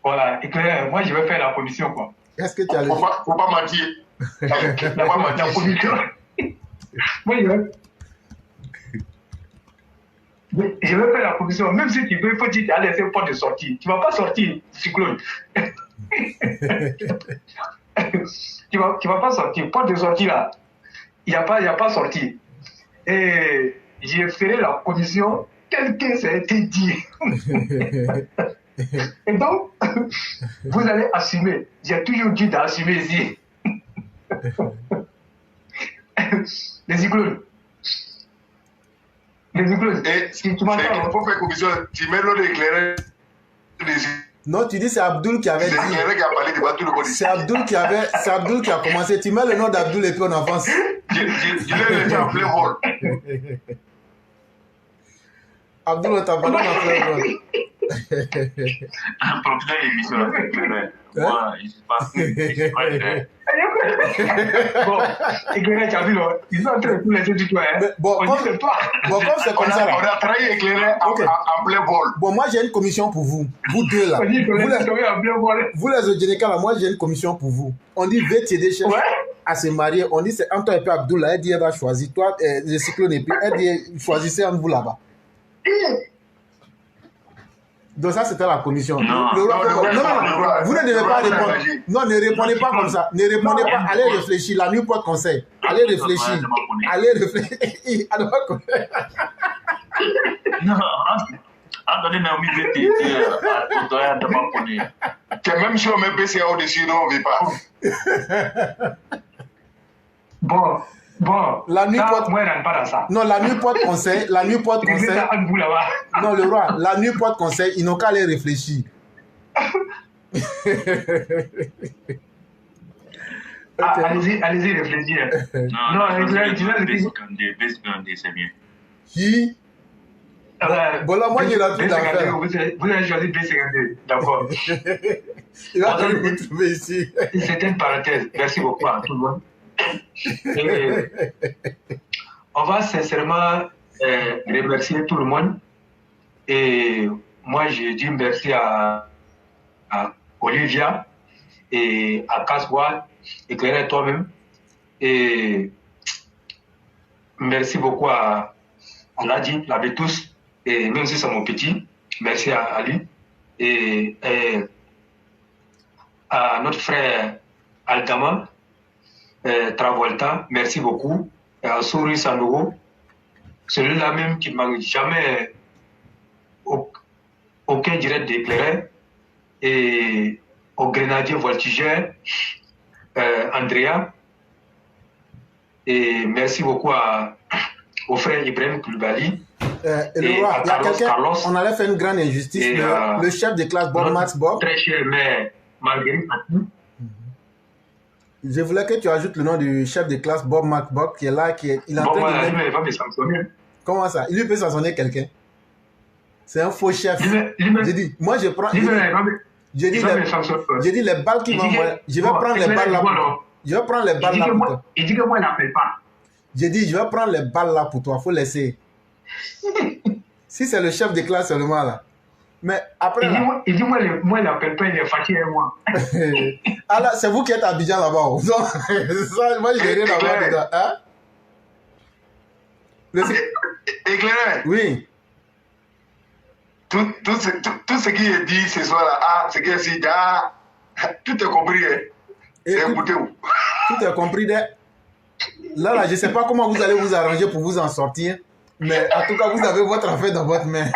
Voilà, et que moi je vais faire la commission quoi. Est-ce que tu as faut pas mentir. La commission. Moi je vais faire la commission, même si tu veux, il faut dire qu'il y a laissé un point de sortie. Tu ne vas pas sortir, cyclone. Tu vas pas sortir. Point de sortie là, il n'y a pas sortie. Et je ferai la commission telle que ça a été dit. Et donc, vous allez assumer. J'ai toujours dit d'assumer ici. Les cyclones. Et si tu m'entends, il faut faire commission. Tu mets l'eau d'éclairage. Non, tu dis c'est Abdoul qui avait dit. C'est Abdoul qui a commencé. Tu mets le nom d'Abdoul et puis on avance. Je l'ai déjà en plein vol. Abdoul, on t'abandonne en plein vol. Un professeur d'émission avec l'éclaireur. Moi, je ne sais pas éclaireur. Bon, éclaireur, tu as vu, ils sont en train de tout laisser du toit. Bon, comme c'est comme ça là. On a trahi éclaireur en plein vol. Bon, moi j'ai une commission pour vous. Vous deux là. Vous les Odjeneka là, moi j'ai une commission pour vous. On dit VTD chef à se marier. On dit c'est Antoine et puis Abdoul là. Elle dit elle va choisir. Toi, le cyclone et puis elle dit choisissez entre vous là-bas. Donc ça, c'était la commission. Non, vous ne devez pas répondre. Non, ne répondez pas comme ça. Ne répondez pas. Allez réfléchir. La nuit porte conseil. Allez réfléchir. Allez réfléchir. Non, Anthony Naomi tu es même si on met PCA au-dessus, non, on ne veut pas. Bon, la nuit porte... moi, je n'aime pas dans ça. Non, la nuit porte conseil. La nuit porte conseil. Non, le roi, la nuit porte conseil. Ils n'ont qu'à aller réfléchir. Allez-y, réfléchir. Non, c'est bien. Qui? Bon, là, moi, j'ai la toute d'affaire. Vous avez choisi B52, d'accord. Il va falloir vous trouver ici. C'est une parenthèse. Merci beaucoup à tout le monde. Et on va sincèrement remercier tout le monde. Et moi, je dis merci à Olivia et à Kaswa, éclairé toi-même. Et merci beaucoup à Ladi, tous, et même si c'est mon petit, merci à lui. Et à notre frère Aldama. Travolta, merci beaucoup. Et à Souri Sanogo, celui-là même qui ne manque jamais aucun direct d'éclaireur. Et au grenadier voltigeur, Andrea. Et merci beaucoup au frère Ibrahim Koulibaly. Et à Carlos. On allait faire une grande injustice. Le chef de classe Bob Max Bob. Très cher, mais Marguerite Patou. Je voulais que tu ajoutes le nom du chef de classe, Bob McBock, qui est là, il est en train de... Il va me sanctionner. Comment ça? Il peut sanctionner quelqu'un. C'est un faux chef. J'ai dit, moi je prends... J'ai dit les balles qui m'envoient. Je vais prendre les balles là pour toi. Je vais prendre les balles là pour toi. Il dit que moi, il n'appelle pas. J'ai dit, je vais prendre les balles là pour toi. Il faut laisser. Si c'est le chef de classe seulement là. Mais après. Il dit, moi, il n'appelle pas, il est fatigué moi. Ah là, c'est vous qui êtes à Abidjan là-bas. Moi, je n'ai rien à voir dedans. Hein? Éclairé. Oui. Tout ce qui est dit ce soir-là, ce qui est dit, tout est compris. C'est écouté où? Tout est compris. Là, je ne sais pas comment vous allez vous arranger pour vous en sortir. Mais en tout cas, vous avez votre affaire dans votre main.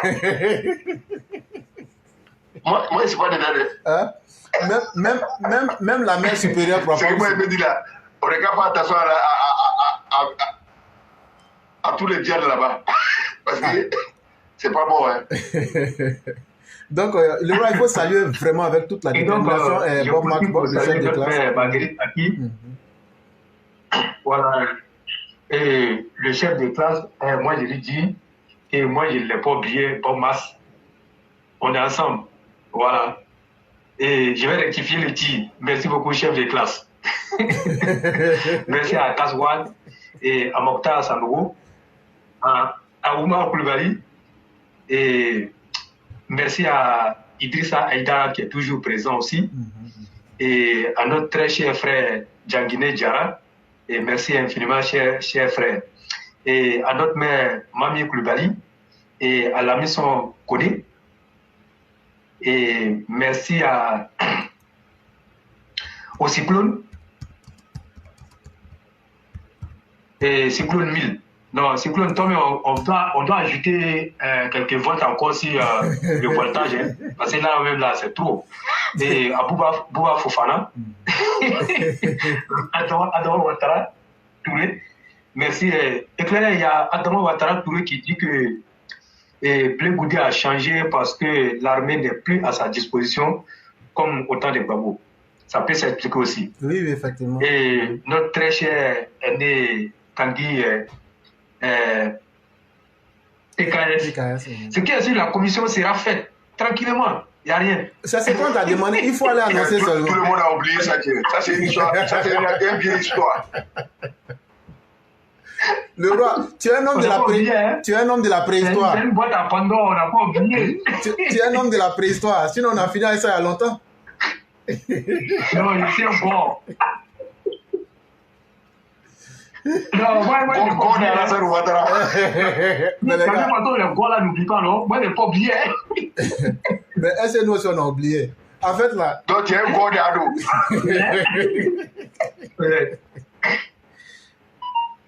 Moi, je ne suis pas dedans. Hein? Même la main supérieure. C'est que moi, je me dis là, on ne regarde pas attention à tous les diables là-bas. Parce que c'est pas bon. Hein. Donc, le roi, il faut saluer vraiment avec toute la détermination Bob McBock, le chef de classe. Voilà. Et le chef de classe, moi je lui dis, et moi je ne l'ai pas oublié, Bob Mas. On est ensemble. Voilà. Et je vais rectifier le tir. Merci beaucoup, chef de classe. Merci à Kazwan et à Mokhtar Sanogo, à Oumar Koulibaly. Et merci à Idrissa Aïda qui est toujours présent aussi. Et à notre très cher frère Djanguiné Diarra. Et merci infiniment, cher frère. Et à notre mère Mami Koulibaly. Et à l'ami son Kodé. Et merci au Cyclone. Et Cyclone 1000. Non, Cyclone, Tom, on doit ajouter quelques volts encore sur le voltage. Hein, parce que là, même là, c'est trop. Et à Bouba Fofana. Adama Ouattara Touré. Merci. Éclairé, il y a Adama Ouattara Touré qui dit que Blé Goudé a changé parce que l'armée n'est plus à sa disposition comme au temps de Gbagbo. Ça peut s'expliquer aussi. Oui, effectivement. Et notre très cher aîné Tanguy PKS. Ce qui est sûr, la commission sera faite tranquillement. Il n'y a rien. Ça, c'est quand tu as demandé. Il faut aller annoncer seulement. Tout le monde a oublié ça. Ça, c'est une histoire. Ça, c'est une vieille histoire. Le roi, tu es un homme de la préhistoire. Tu es un homme de la préhistoire. C'est une boîte à Pandore, on n'a pas oublié. Tu es un homme de la préhistoire. Sinon, on a fini avec ça il y a longtemps. Non, il tient bon. Non, moi, je n'ai pas oublié. Mais les gars, les gars là, n'oublie pas, non? Moi, je n'ai pas oublié. Mais est-ce que nous aussi, on a oublié? En fait, là... Donc, tu es un gars d'ado.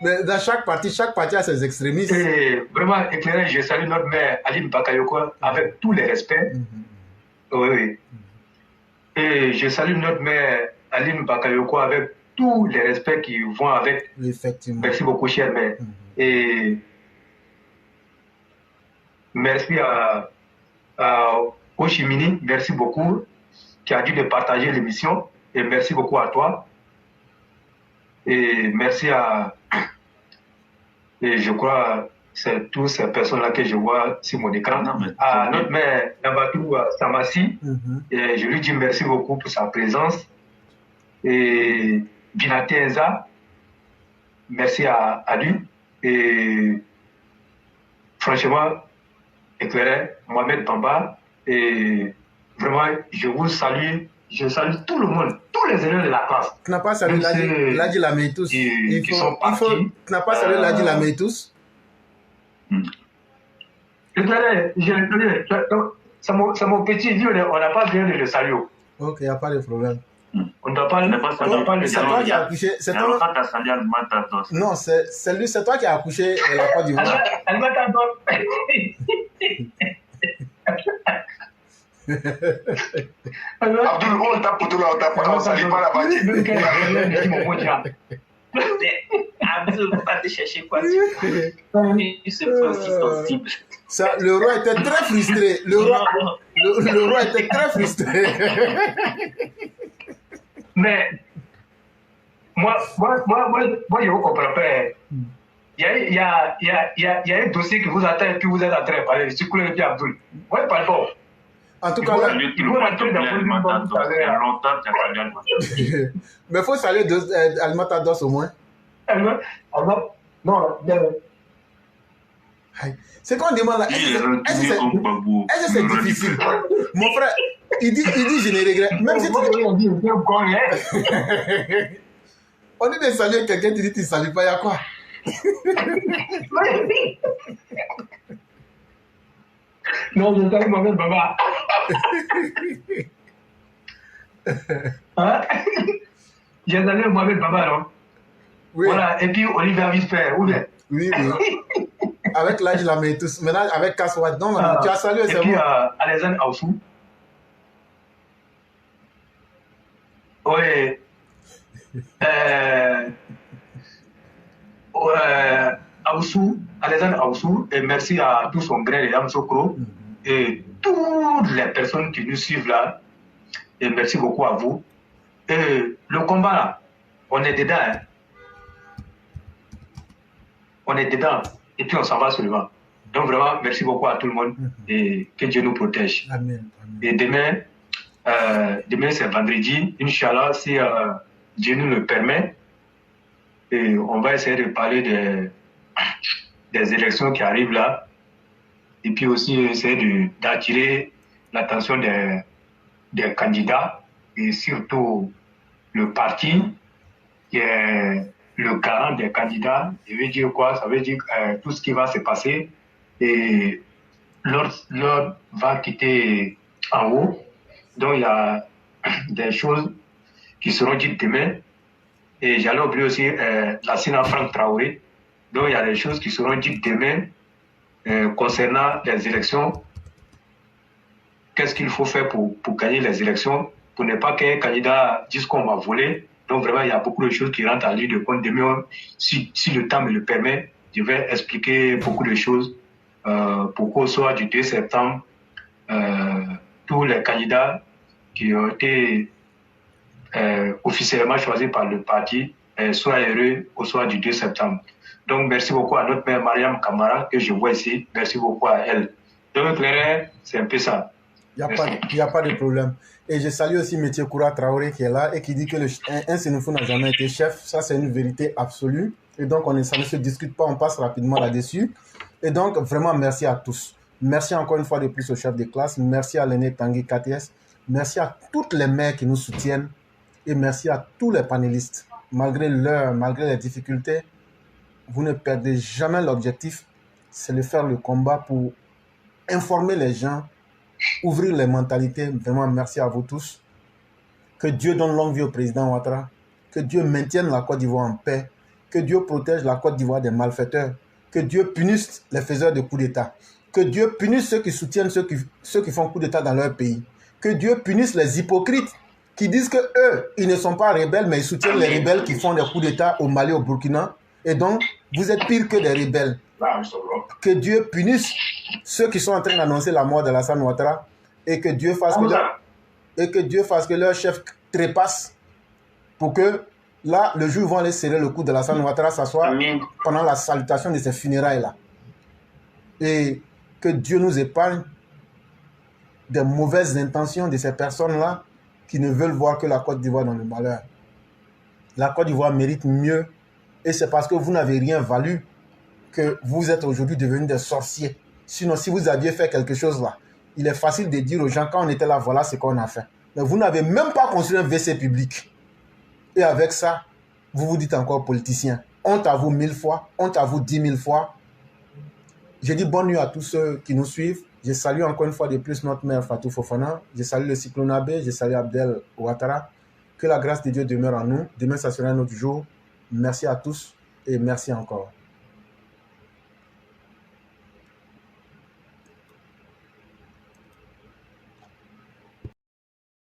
Mais dans chaque parti a ses extrémistes. Et vraiment, éclairé, je salue notre mère Aline Bakayoko avec tous les respects. Oui. Et je salue notre mère Aline Bakayoko avec tous les respects qui vont avec. Effectivement. Merci beaucoup, chère mère. Et merci à Oshimini, merci beaucoup, qui a dû de partager l'émission. Et merci beaucoup à toi. Et merci à... Et je crois c'est toutes ces personnes-là que je vois sur mon écran. À notre mère Nabatou Samassi, et je lui dis merci beaucoup pour sa présence. Et Binati Enza, merci à lui. Et franchement, éclairé, Mohamed Bamba. Et vraiment, je vous salue. Je salue tout le monde, tous les élèves de la classe. Tu n'as pas salué Ladji Lamé-Tous. Tu n'as pas salué Ladji Lamé-Tous. C'est mon petit Dieu, on n'a pas besoin de le saluer. Ok, il n'y a pas de problème. On ne doit pas le saluer. C'est toi qui as accouché. Non, c'est toi qui as accouché la Côte d'Ivoire. Abdul, on tape pour tout là, on tape pas, on salit pas la partie. Abdul, on va te chercher quoi? C'est pas aussi sensible. Ça, le roi était très frustré. Le roi était très frustré. Mais moi, je vous comprends pas. Il y a un dossier qui vous attend et puis vous êtes en train de parler. Circuler et puis Abdoul. Oui, pardon. En tout cas, il faut rentrer dans le longtemps. Mais il faut saluer Almatados au moins. Non, c'est qu'on demande là. Est-ce que c'est difficile? Mon frère, il dit je ne regrette. Même si on dit de saluer quelqu'un, tu dis tu ne salues pas, il y a quoi? Non, je salue Mohamed Baba. Hein? J'ai salué Mohamed Baba, non? Oui. Voilà, et puis Olivier Visper, où est? Oui. Avec l'âge, la met tous. Maintenant, avec Kaswad, non, tu as salué, c'est bon. Et puis Alexandre Aoussou. Oui. Alexandre Aoussou, et merci à tous son gré, les dames Sokro, et toutes les personnes qui nous suivent là, et merci beaucoup à vous. Et le combat là, on est dedans, hein. On est dedans, et puis on s'en va seulement. Donc vraiment, merci beaucoup à tout le monde, et que Dieu nous protège. Amen. Et demain c'est vendredi, Inch'Allah, si Dieu nous le permet, et on va essayer de parler des élections qui arrivent là, et puis aussi essayer d'attirer l'attention des candidats, et surtout le parti qui est le garant des candidats. Ça veut dire quoi? Ça veut dire tout ce qui va se passer, et l'ordre va quitter en haut. Donc il y a des choses qui seront dites demain. Et j'allais oublier aussi la Sina Franck Traoré. Donc il y a des choses qui seront dites demain concernant les élections. Qu'est-ce qu'il faut faire pour gagner les élections, pour ne pas qu'un candidat dise qu'on va voler. Donc vraiment, il y a beaucoup de choses qui rentrent en ligne de compte. Demain, si le temps me le permet, je vais expliquer beaucoup de choses pour qu'au soir du 2 septembre, tous les candidats qui ont été officiellement choisis par le parti soient heureux au soir du 2 septembre. Donc merci beaucoup à notre mère Mariam Kamara que je vois ici. Merci beaucoup à elle. Donc Claire, c'est un peu ça. Il n'y a pas de problème. Et je salue aussi M. Koura Traoré qui est là et qui dit que un Sénoufou n'a jamais été chef. Ça, c'est une vérité absolue. Et donc, ça ne se discute pas, on passe rapidement là-dessus. Et donc, vraiment, merci à tous. Merci encore une fois de plus au chef de classe. Merci à l'aîné Tanguy KTS. Merci à toutes les mères qui nous soutiennent. Et merci à tous les panélistes. Malgré les difficultés, vous ne perdez jamais l'objectif. C'est de faire le combat pour informer les gens, ouvrir les mentalités. Vraiment, merci à vous tous. Que Dieu donne longue vie au président Ouattara. Que Dieu maintienne la Côte d'Ivoire en paix. Que Dieu protège la Côte d'Ivoire des malfaiteurs. Que Dieu punisse les faiseurs de coups d'État. Que Dieu punisse ceux qui soutiennent ceux qui font coup d'État dans leur pays. Que Dieu punisse les hypocrites qui disent que eux, ils ne sont pas rebelles, mais ils soutiennent les rebelles qui font des coups d'État au Mali, au Burkina. Et donc, vous êtes pire que des rebelles. Que Dieu punisse ceux qui sont en train d'annoncer la mort d'Alassane Ouattara et que Dieu fasse que leur chef trépasse pour que là, le jour où ils vont aller serrer le cou d'Alassane Ouattara, ça soit pendant la salutation de ces funérailles-là. Et que Dieu nous épargne des mauvaises intentions de ces personnes-là qui ne veulent voir que la Côte d'Ivoire dans le malheur. La Côte d'Ivoire mérite mieux et c'est parce que vous n'avez rien valu que vous êtes aujourd'hui devenus des sorciers. Sinon, si vous aviez fait quelque chose là, il est facile de dire aux gens, quand on était là, voilà ce qu'on a fait. Mais vous n'avez même pas construit un WC public. Et avec ça, vous vous dites encore politicien. Honte à vous 1000 fois, honte à vous 10 000 fois. Je dis bonne nuit à tous ceux qui nous suivent. Je salue encore une fois de plus notre mère Fatou Fofana. Je salue le cyclone Abbé, je salue Abdel Ouattara. Que la grâce de Dieu demeure en nous. Demain, ça sera un autre jour. Merci à tous et merci encore.